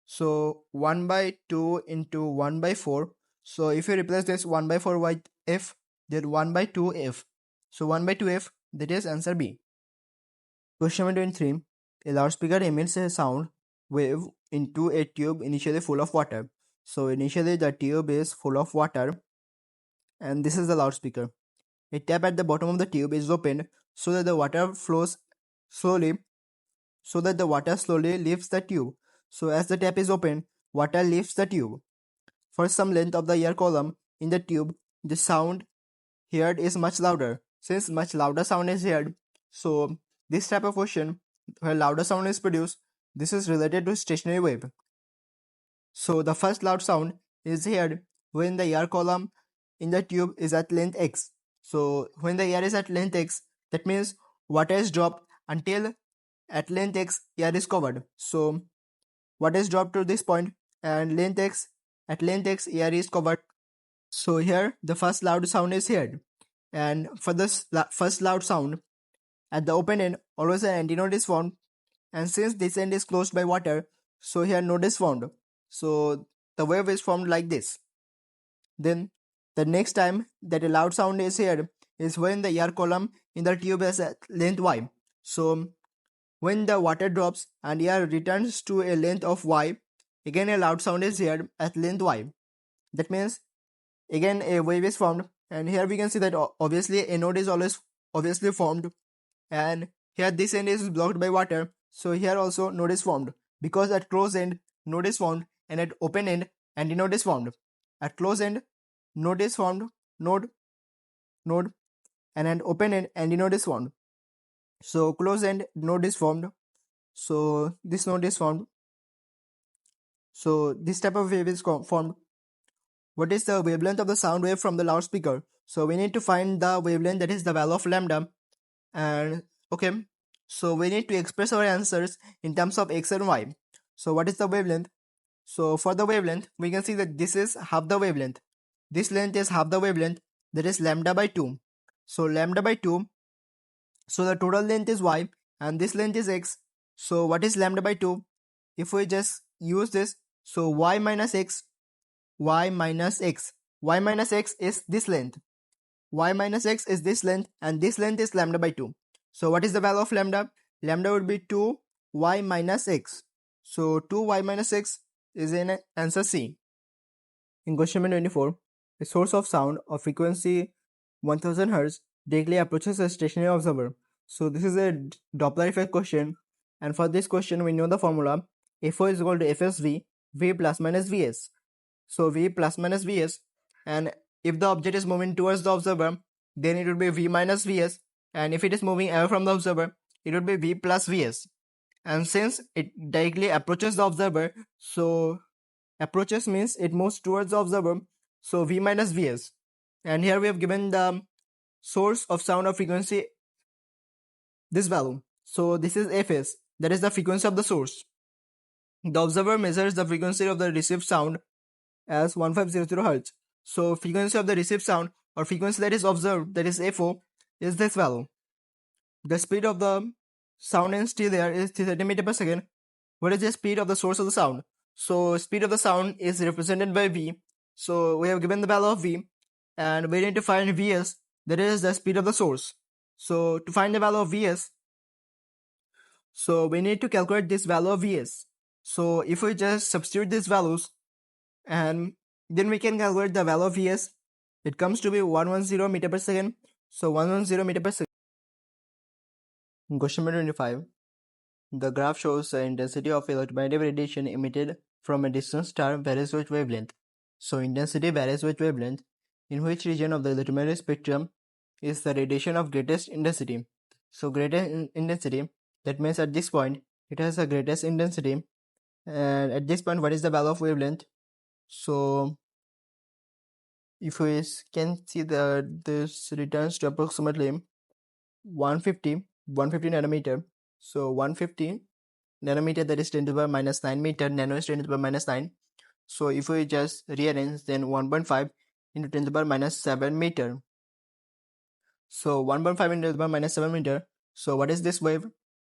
so 1 by 2 into 1 by 4. So if you replace this 1 by 4 by f, then 1 by 2f. So 1 by 2f, that is answer B. Question number 23. A loudspeaker emits a sound wave into a tube initially full of water. So initially the tube is full of water, and this is the loudspeaker. A tap at the bottom of the tube is opened so that the water flows slowly, leaves the tube. So as the tap is opened, water leaves the tube. For some length of the air column in the tube, the sound heard is much louder. Since much louder sound is heard, so this type of question where louder sound is produced, this is related to stationary wave. So the first loud sound is heard when the air column in the tube is at length x. So when the air is at length x, that means water is dropped until at length x air is covered. So water is dropped to this point and at length x air is covered. So here the first loud sound is heard, and for this first loud sound, at the open end always an antinode is formed, and since this end is closed by water, so here node is formed. So the wave is formed like this. Then the next time that a loud sound is heard is when the air column in the tube is at length y. So when the water drops and air returns to a length of y, again a loud sound is heard at length y. That means again a wave is formed, and here we can see that obviously a node is always obviously formed, and here this end is blocked by water, so here also node is formed, because at closed end node is formed and at open end antinode is formed. At closed end node is formed, node, and at open end antinode is formed. So closed end node is formed, so this node is formed, so this type of wave is formed. What is the wavelength of the sound wave from the loudspeaker? So we need to find the wavelength, that is the value of lambda. And okay, so we need to express our answers in terms of x and y. So what is the wavelength? So for the wavelength, we can see that this is half the wavelength. This length is half the wavelength, that is lambda by 2. So lambda by 2, so the total length is y and this length is x. So what is lambda by 2? If we just use this, so y minus x is this length. Y minus x is this length, and this length is lambda by 2. So what is the value of lambda? Lambda would be 2y minus x. So 2y minus x is in answer C. In question number 24, a source of sound of frequency 1000 Hz directly approaches a stationary observer. So this is a Doppler effect question, and for this question we know the formula. Fo is equal to Fsv, V plus minus Vs. So V plus minus Vs, and if the object is moving towards the observer, then it would be V minus Vs, and if it is moving away from the observer, it would be V plus Vs. and since it directly approaches the observer, so approaches means it moves towards the observer, so V minus Vs. And here we have given the source of sound or frequency, this value. So this is Fs, that is the frequency of the source. The observer measures the frequency of the received sound as 1500 Hz. So frequency of the received sound or frequency that is observed, that is FO, is this value. The speed of the sound intensity there is 30 meter per second. What is the speed of the source of the sound? So speed of the sound is represented by V. So we have given the value of V, and we need to find Vs, that is the speed of the source. So to find the value of Vs, so we need to calculate this value of Vs. So if we just substitute these values, and then we can calculate the value of Vs, it comes to be 110 meter per second. So 110 meter per second. Question number 25. The graph shows the intensity of electromagnetic radiation emitted from a distant star varies with wavelength. So intensity varies with wavelength. In which region of the electromagnetic spectrum is the radiation of greatest intensity? So greatest intensity, that means at this point it has the greatest intensity. And at this point, what is the value of wavelength? So if we can see that this returns to approximately 150 nanometer. So 150 nanometer, that is 10 to the power minus 9 meter, nano is 10 to the power minus 9. So if we just rearrange, then 1.5 into 10 to the power minus 7 meter. So 1.5 into 10 to the power minus 7 meter. So what is this wave?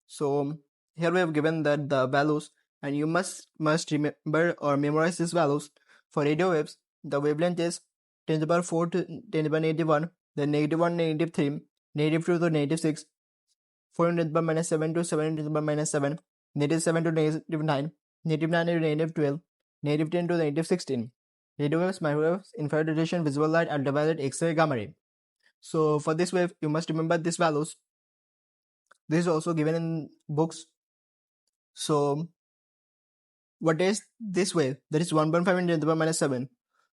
So here we have given that the values, and you must remember or memorize these values. For radio waves, the wavelength is 10 to the power 4 to 10 to the power negative 1, then negative 1, negative 3, negative 2 to negative 6, 4 into the power minus 7 to 7 into the power minus 7, negative 7 to negative 9, negative 9 to negative 12, negative 10 to negative 16. Radio waves, microwaves, infrared radiation, visible light, ultraviolet, X-ray, gamma ray. So for this wave, you must remember these values. This is also given in books. So what is this wave? That is 1.5 into 10 to the power minus 7.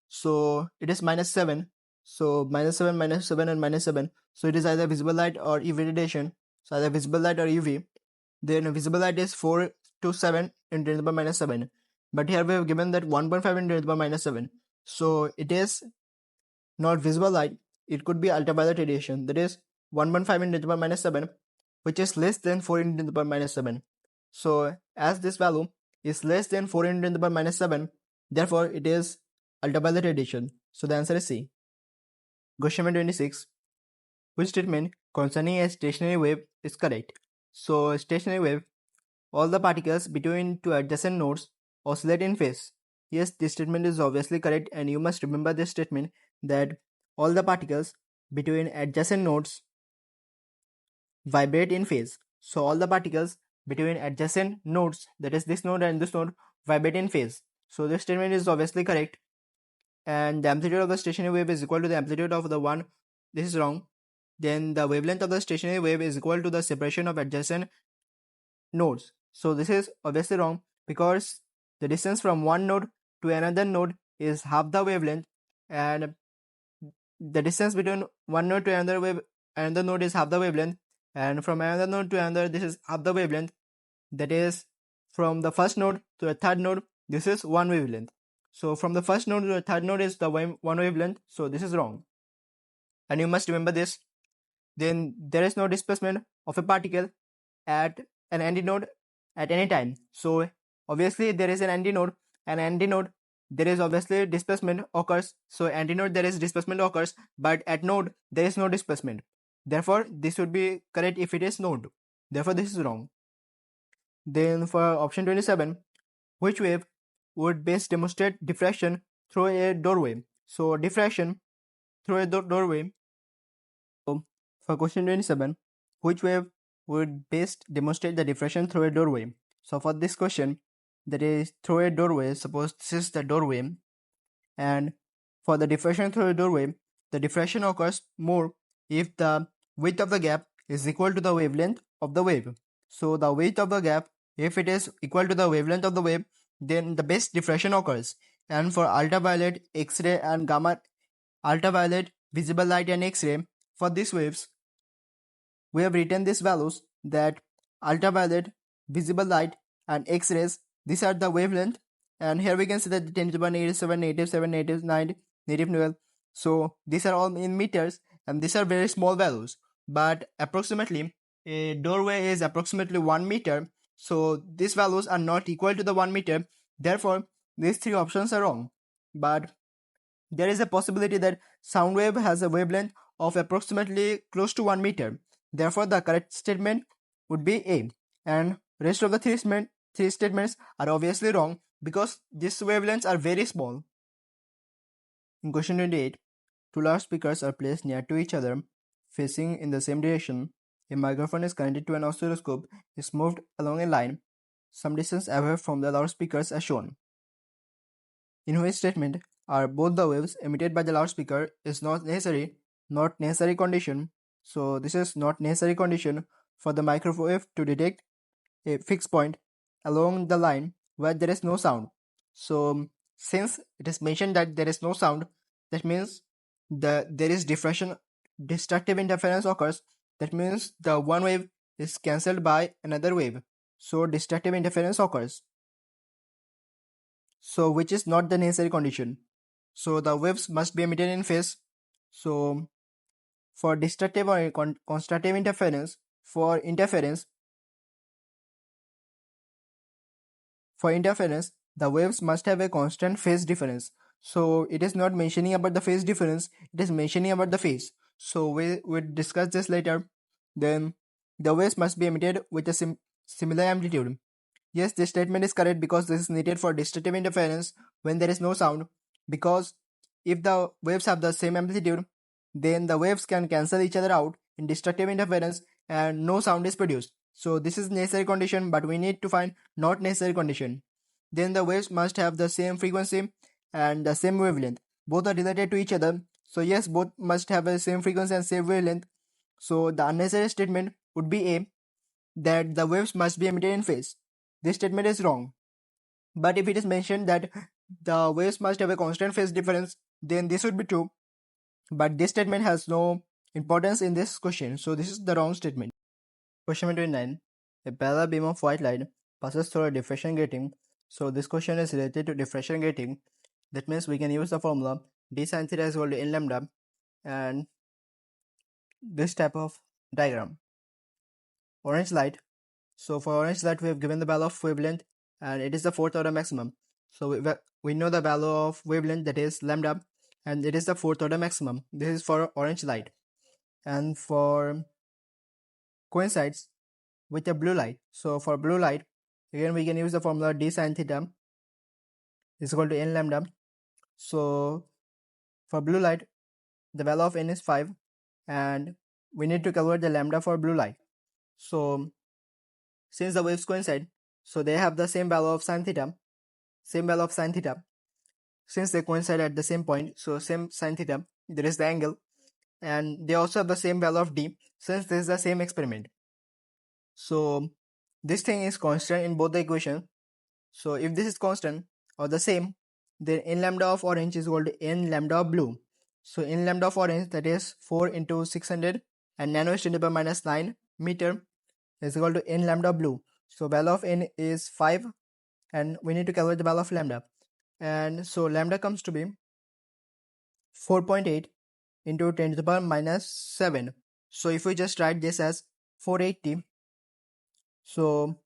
So it is minus 7. So minus 7, minus 7, and minus 7. So it is either visible light or UV radiation. So either visible light or UV. Then visible light is 4 to 7 into 10 to the power minus 7. But here we have given that 1.5 into 10 to the power minus 7. So it is not visible light. It could be ultraviolet radiation. That is 1.5 into 10 to the power minus 7, which is less than 4 into 10 to the power minus 7. So as this value is less than 4 into 10 to the power minus 7, therefore it is ultraviolet radiation. So the answer is C. Question number 26. Which statement concerning a stationary wave is correct? So stationary wave, all the particles between two adjacent nodes oscillate in phase. Yes, this statement is obviously correct, and you must remember this statement that all the particles between adjacent nodes vibrate in phase. So all the particles between adjacent nodes, that is this node and this node, vibrate in phase. So this statement is obviously correct. And the amplitude of the stationary wave is equal to the amplitude of the one. This is wrong. Then the wavelength of the stationary wave is equal to the separation of adjacent nodes. So this is obviously wrong, because the distance from one node to another node is half the wavelength, and the distance between one node to another node is half the wavelength, and from another node to another, this is half the wavelength. That is, from the first node to the third node, this is one wavelength. So from the first node to the third node is the one wavelength. So this is wrong, and you must remember this. Then there is no displacement of a particle at an antinode at any time. So obviously there is an antinode, and antinode there is obviously displacement occurs. So antinode there is displacement occurs, but at node there is no displacement. Therefore this would be correct if it is node. Therefore this is wrong. Then for option 27, which wave would best demonstrate diffraction through a doorway? So diffraction through a doorway. So for question 27, which wave would best demonstrate the diffraction through a doorway? So for this question, that is through a doorway, suppose this is the doorway, and for the diffraction through a doorway, the diffraction occurs more if the width of the gap is equal to the wavelength of the wave. So the width of the gap, if it is equal to the wavelength of the wave, then the best diffraction occurs. And for ultraviolet, X-ray and gamma, ultraviolet, visible light and X-ray, for these waves, we have written these values that ultraviolet visible light, and X-rays. These are the wavelength. And here we can see that 10 to the power negative 7, negative 7, negative 9, negative 12. So these are all in meters, and these are very small values. But approximately, a doorway is approximately 1 meter. So these values are not equal to the 1 meter. Therefore, these three options are wrong. But there is a possibility that sound wave has a wavelength of approximately close to 1 meter. Therefore, the correct statement would be A. And rest of the three statements are obviously wrong because these wavelengths are very small. In question 28, two loudspeakers are placed near to each other, facing in the same direction. A microphone is connected to an oscilloscope, is moved along a line, some distance away from the loudspeakers as shown. In which statement are both the waves emitted by the loudspeaker is not necessary condition. So this is not necessary condition for the microwave to detect a fixed point along the line where there is no sound. So since it is mentioned that there is no sound, that means there is destructive interference occurs. That means the one wave is cancelled by another wave. So destructive interference occurs. So which is not the necessary condition. So the waves must be emitted in phase. So for destructive or constructive interference, for interference, the waves must have a constant phase difference. So it is not mentioning about the phase difference, it is mentioning about the phase. So we will discuss this later. Then the waves must be emitted with a similar amplitude. Yes, this statement is correct because this is needed for destructive interference when there is no sound. Because if the waves have the same amplitude, then the waves can cancel each other out in destructive interference and no sound is produced. So this is necessary condition, but we need to find not necessary condition. Then the waves must have the same frequency and the same wavelength. Both are related to each other. So yes, both must have the same frequency and same wavelength. So the unnecessary statement would be A, that the waves must be emitted in phase. This statement is wrong. But if it is mentioned that the waves must have a constant phase difference, then this would be true. But this statement has no importance in this question, so this is the wrong statement. Question 29. A parallel beam of white light passes through a diffraction grating. So this question is related to diffraction grating. That means we can use the formula d sin theta is equal to n lambda and this type of diagram. Orange light. So for orange light we have given the value of wavelength and it is the fourth order maximum. So we know the value of wavelength, that is lambda, and it is the fourth order maximum. This is for orange light. And for coincides with a blue light. So for blue light, again we can use the formula d sin theta is equal to n lambda. So for blue light, the value of n is 5 and we need to calculate the lambda for blue light. So since the waves coincide, so they have the same value of sin theta, since they coincide at the same point, so same sin theta, there is the angle, and they also have the same value of d since this is the same experiment. So this thing is constant in both the equations. So if this is constant or the same, then n lambda of orange is equal to n lambda of blue. So n lambda of orange, that is 4 into 600 and nano is 10 to the power minus 9 meter is equal to n lambda of blue. So value of n is 5 and we need to calculate the value of lambda. And so lambda comes to be 4.8 into 10 to the power minus 7. So if we just write this as 480, so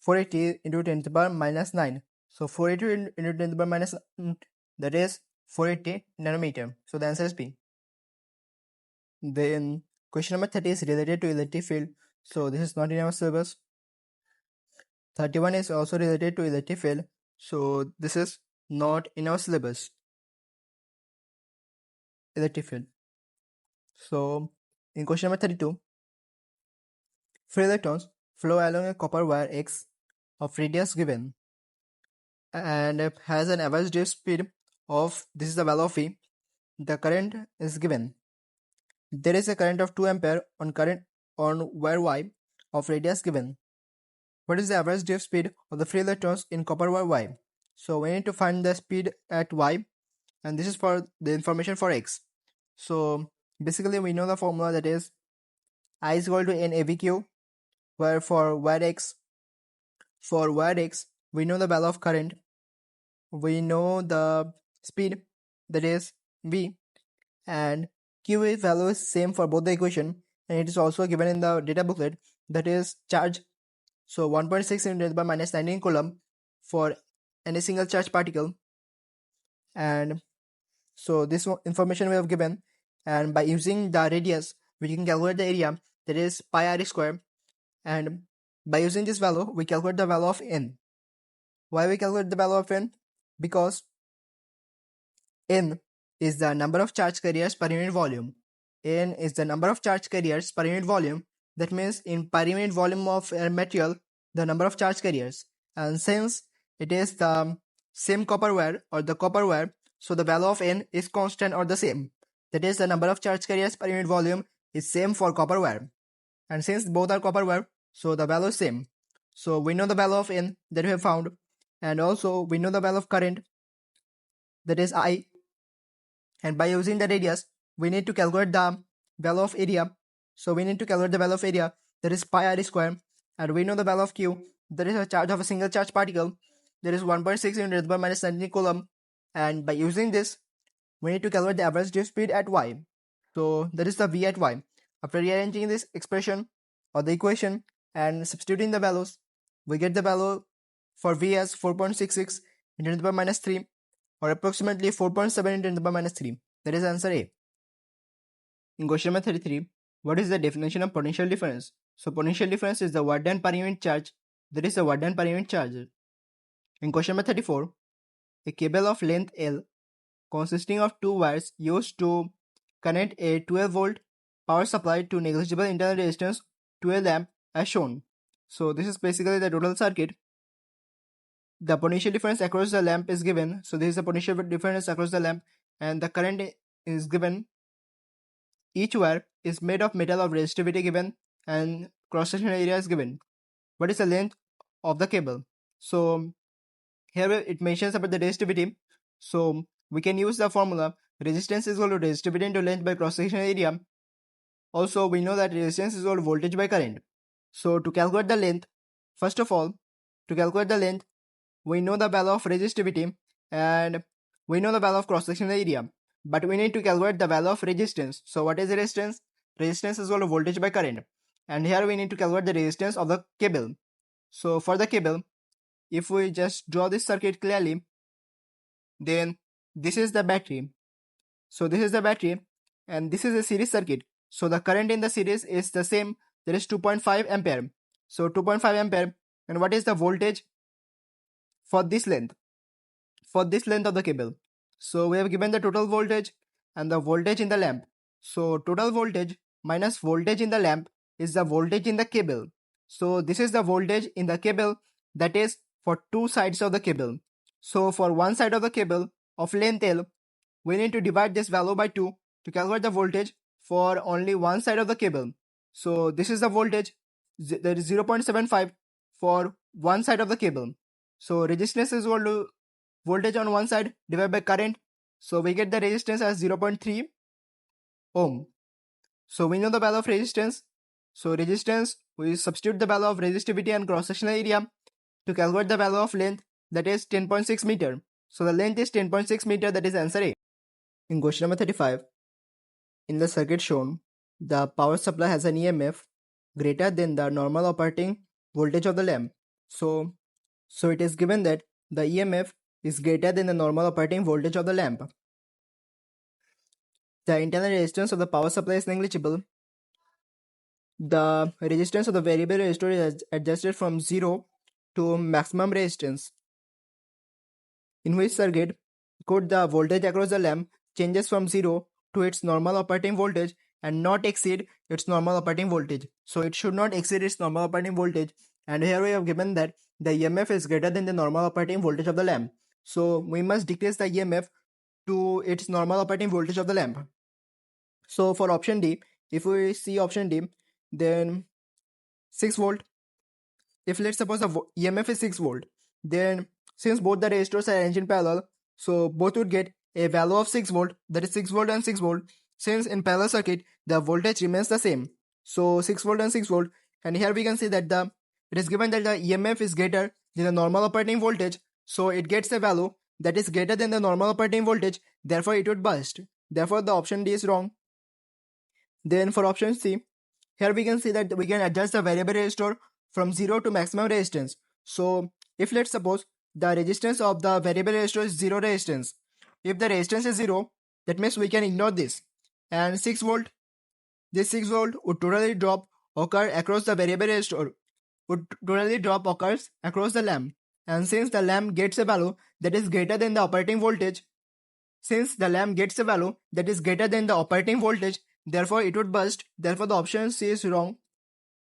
480 into 10 to the power minus 9. So 480 into 10 to the power minus 9, that is 480 nanometer. So the answer is B. Then question number 30 is related to electric field. So this is not in our syllabus. 31 is also related to electric field. So this is not in our syllabus. Electric field. So in question number 32, free electrons flow along a copper wire X of radius given and has an average drift speed of, this is the value of V. The current is given. There is a current of 2 ampere on wire Y of radius given. What is the average drift speed of the free electrons in copper wire Y? So we need to find the speed at Y, and this is for the information for X. So basically we know the formula, that is I is equal to N AVQ, where for wire X, we know the value of current, we know the speed, that is V, and Q is value is same for both the equation, and it is also given in the data booklet, that is charge. So 1.6 into 10 to the power minus 19 coulomb for any single charge particle. And so this information we have given, and by using the radius we can calculate the area, that is pi r square, and by using this value we calculate the value of n. Why we calculate the value of n? Because n is the number of charge carriers per unit volume. N is the number of charge carriers per unit volume. That means in per unit volume of material, the number of charge carriers. And since it is the same copper wire or the copper wire, so the value of n is constant or the same. That is the number of charge carriers per unit volume is same for copper wire. And since both are copper wire, so the value is same. So we know the value of n that we have found, and also we know the value of current, that is I. And by using the radius, we need to calculate the value of area. So we need to calculate the value of area, that is pi r square, and we know the value of Q, that is a charge of a single charge particle, that is 1.6 into 10 to the power minus 19 coulomb. And by using this, we need to calculate the average drift speed at y. So that is the V at y. After rearranging this expression or the equation and substituting the values, we get the value for V as 4.66 into 10 to the power minus 3, or approximately 4.7 into 10 to the power minus 3. That is answer A. In question number 33, what is the definition of potential difference? So potential difference is the work done per unit charge, that is the work done per unit charge. In question number 34, a cable of length L consisting of two wires used to connect a 12 volt power supply to negligible internal resistance to a lamp as shown. So this is basically the total circuit. The potential difference across the lamp is given. So this is the potential difference across the lamp, and the current is given. Each wire is made of metal of resistivity given, and cross-sectional area is given. What is the length of the cable? So here it mentions about the resistivity. So we can use the formula resistance is equal to resistivity into length by cross-sectional area. Also we know that resistance is equal to voltage by current. So to calculate the length, first of all, to calculate the length, we know the value of resistivity and we know the value of cross-sectional area, but we need to calculate the value of resistance. So what is resistance? Resistance is equal to voltage by current, and here we need to calculate the resistance of the cable. So for the cable, if we just draw this circuit clearly, then this is the battery. So this is the battery and this is a series circuit. So the current in the series is the same, there is 2.5 ampere. So 2.5 ampere, and what is the voltage for this length? For this length of the cable. So we have given the total voltage and the voltage in the lamp. So total voltage minus voltage in the lamp is the voltage in the cable. So this is the voltage in the cable, that is for two sides of the cable. So for one side of the cable of length L, we need to divide this value by 2 to calculate the voltage for only one side of the cable. So this is the voltage, that is 0.75 for one side of the cable. So resistance is equal to voltage on one side divided by current. So we get the resistance as 0.3 ohm. So we know the value of resistance. So resistance, we substitute the value of resistivity and cross-sectional area to calculate the value of length, that is 10.6 meter. So the length is 10.6 meter, that is answer A. In question number 35, in the circuit shown, the power supply has an EMF greater than the normal operating voltage of the lamp. So it is given that the EMF is greater than the normal operating voltage of the lamp. The internal resistance of the power supply is negligible. The resistance of the variable resistor is adjusted from 0 to maximum resistance. In which circuit could the voltage across the lamp changes from 0 to its normal operating voltage and not exceed its normal operating voltage. So it should not exceed its normal operating voltage, and here we have given that the EMF is greater than the normal operating voltage of the lamp. So we must decrease the EMF to its normal operating voltage of the lamp. So for option D, if we see option D, then 6 volt. If let's suppose the EMF is 6 volt, then since both the resistors are arranged in parallel, so both would get a value of 6 volt, that is 6 volt and 6 volt. Since in parallel circuit the voltage remains the same, so 6 volt and 6 volt, And here we can see that it is given that the EMF is greater than the normal operating voltage, so it gets a value that is greater than the normal operating voltage, therefore it would burst. Therefore the option D is wrong. Then for option C, here we can see that we can adjust the variable resistor from 0 to maximum resistance. So if let's suppose the resistance of the variable resistor is 0 resistance. If the resistance is 0, that means we can ignore this. And 6 volt, this 6 volt would totally drop occur across the variable resistor, would totally drop occurs across the lamp. And since the lamp gets a value that is greater than the operating voltage, therefore it would burst. Therefore the option C is wrong.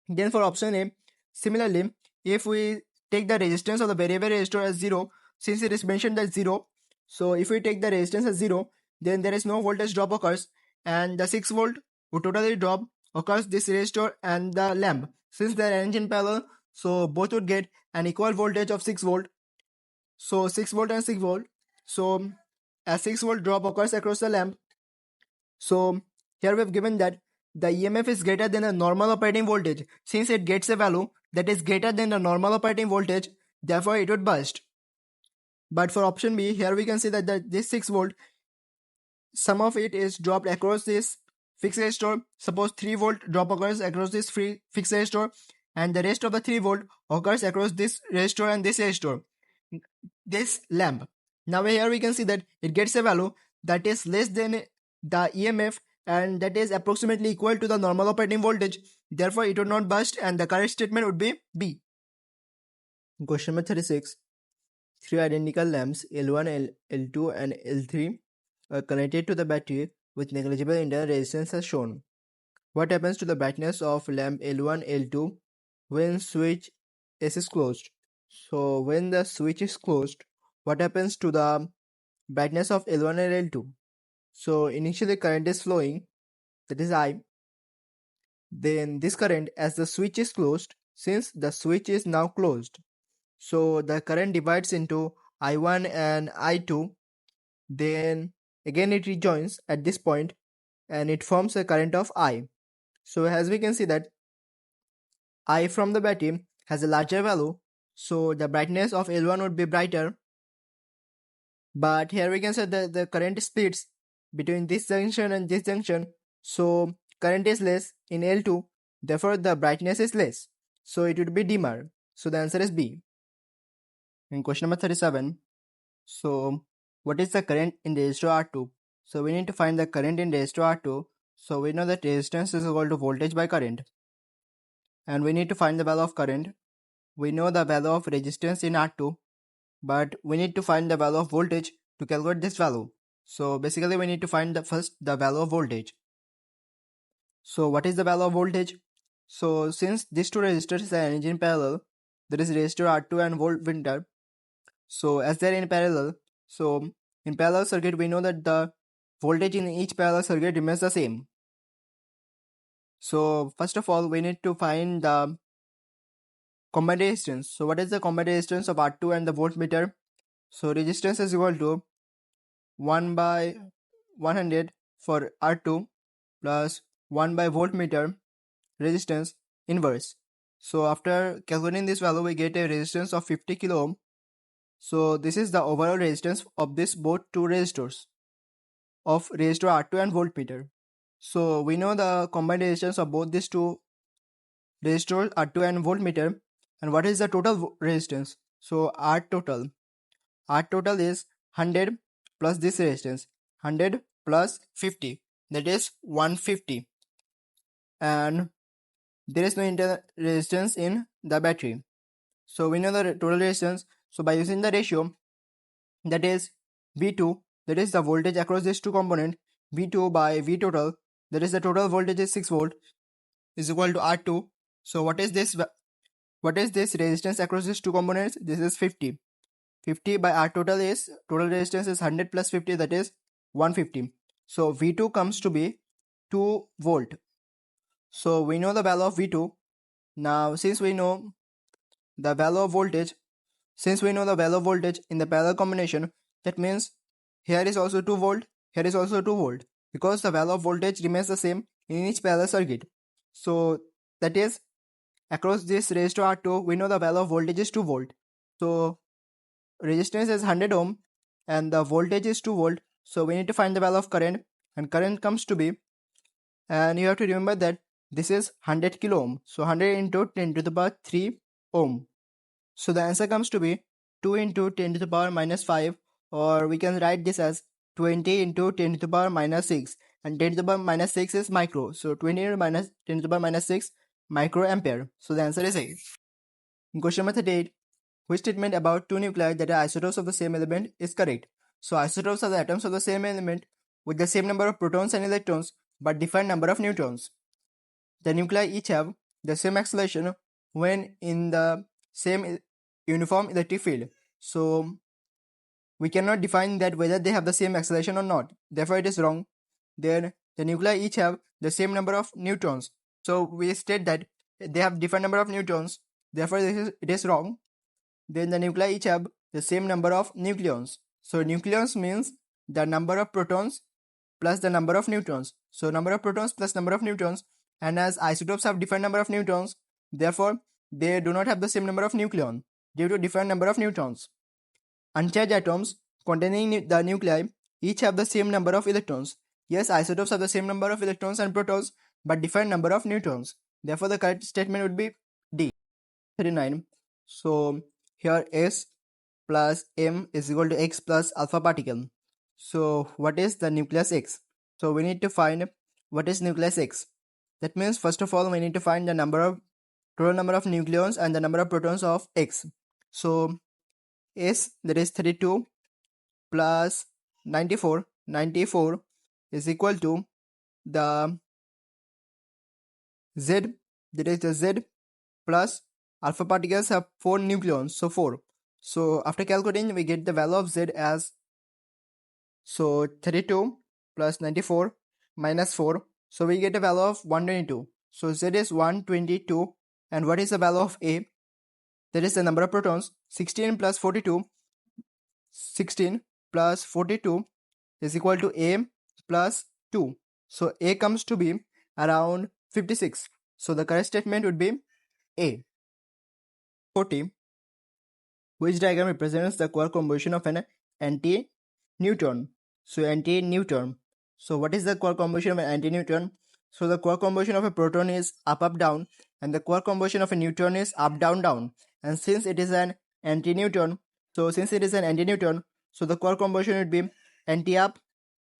Then for option A, similarly, if we take the resistance of the variable resistor as 0, since it is mentioned as 0, so if we take the resistance as 0, then there is no voltage drop occurs, and the 6 volt would totally drop occurs this resistor and the lamp. Since they are arranged in parallel, so both would get an equal voltage of 6 volt. So 6 volt and 6 volt. So as 6 volt drop occurs across the lamp, so here we have given that the EMF is greater than the normal operating voltage. Since it gets a value that is greater than the normal operating voltage, therefore it would burst. But for option B, here we can see that this 6 volt, some of it is dropped across this fixed resistor. Suppose 3 volt drop occurs across this fixed resistor, and the rest of the 3 volt occurs across this resistor and this resistor, this lamp. Now here we can see that it gets a value that is less than the EMF, and that is approximately equal to the normal operating voltage. Therefore it would not burst, and the correct statement would be B. Question number 36. Three identical lamps L1, L2 and L3 are connected to the battery with negligible internal resistance as shown. What happens to the brightness of lamp L1, L2 when switch S is closed? So when the switch is closed, what happens to the brightness of L1 and L2? So initially current is flowing, that is I. Then this current, as the switch is closed, since the switch is now closed, so the current divides into I1 and I2. Then again it rejoins at this point and it forms a current of I. So as we can see that I from the battery has a larger value, so the brightness of L1 would be brighter. But here we can say that the current splits between this junction and this junction, so current is less in L2, therefore the brightness is less, so it would be dimmer. So the answer is B. In question number 37, so what is the current in resistor R2? So we need to find the current in resistor R2. So we know that resistance is equal to voltage by current, and we need to find the value of current. We know the value of resistance in R2, but we need to find the value of voltage to calculate this value. So basically we need to find the value of voltage. So what is the value of voltage? So since these two resistors are arranged in parallel, there is resistor R2 and voltmeter. So as they are in parallel, so in parallel circuit we know that the voltage in each parallel circuit remains the same. So first of all we need to find the combined resistance. So what is the combined resistance of R2 and the voltmeter? So resistance is equal to 1 by 100 for R2 plus 1 by voltmeter resistance inverse. So after calculating this value we get a resistance of 50 kilo ohm. So this is the overall resistance of this both two resistors of resistor R2 and voltmeter. So we know the combined resistance of both these two resistors R2 and voltmeter. And what is the total resistance? So R total is 100 plus this resistance, 100 plus 50, that is 150, and there is no internal resistance in the battery. So we know the total resistance. So by using the ratio, that is V2, that is the voltage across these two components, V2 by V total, that is the total voltage is 6 volt, is equal to R2. So what is this resistance across these two components? This is 50. 50 by R total is, total resistance is 100 plus 50, that is 150. So V2 comes to be 2 volt. So we know the value of V2. Now since we know the value of voltage in the parallel combination, that means here is also 2 volt, here is also 2 volt, because the value of voltage remains the same in each parallel circuit. So that is across this resistor R2, we know the value of voltage is 2 volt. So resistance is 100 ohm and the voltage is 2 volt. So we need to find the value of current, and current comes to be, and you have to remember that this is 100 kilo ohm. So 100 into 10 to the power 3 ohm. So the answer comes to be 2 into 10 to the power minus 5, or we can write this as 20 into 10 to the power minus 6, and 10 to the power minus 6 is micro. So 20 into minus 10 to the power minus 6 microampere. So the answer is A. In question number 38, which statement about two nuclei that are isotopes of the same element is correct? So isotopes are the atoms of the same element with the same number of protons and electrons but different number of neutrons. The nuclei each have the same acceleration when in the same uniform electric field. So we cannot define that whether they have the same acceleration or not. Therefore it is wrong. Then the nuclei each have the same number of neutrons. So we state that they have different number of neutrons. Therefore it is wrong. Then the nuclei each have the same number of nucleons. So nucleons means the number of protons plus the number of neutrons. So number of protons plus number of neutrons, and as isotopes have different number of neutrons, therefore they do not have the same number of nucleon due to different number of neutrons. Uncharged atoms containing the nuclei each have the same number of electrons. Yes, isotopes have the same number of electrons and protons but different number of neutrons. Therefore the correct statement would be D. 39. So here S plus M is equal to X plus alpha particle. So what is the nucleus X? So we need to find what is nucleus X. That means first of all we need to find the total number of nucleons and the number of protons of X. So S, that is 32 plus 94. 94 is equal to the Z, that is the Z plus alpha particles have 4 nucleons, so 4. So after calculating we get the value of Z as, so 32 plus 94 minus 4, so we get a value of 122. So Z is 122, and what is the value of A? That is the number of protons. 16 plus 42, 16 plus 42 is equal to A plus 2. So A comes to be around 56. So the correct statement would be A. 40. Which diagram represents the quark combustion of an anti-neutron? So anti-neutron. So what is the quark combustion of an anti-neutron? So the quark combustion of a proton is up down, and the quark combustion of a neutron is up down down. And since it is an anti-neutron, so the quark combustion would be anti-up,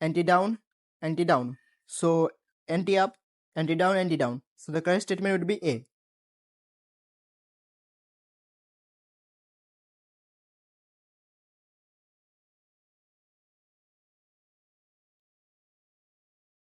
anti-down, anti-down. So anti-up, anti-down, anti-down. So the correct statement would be A.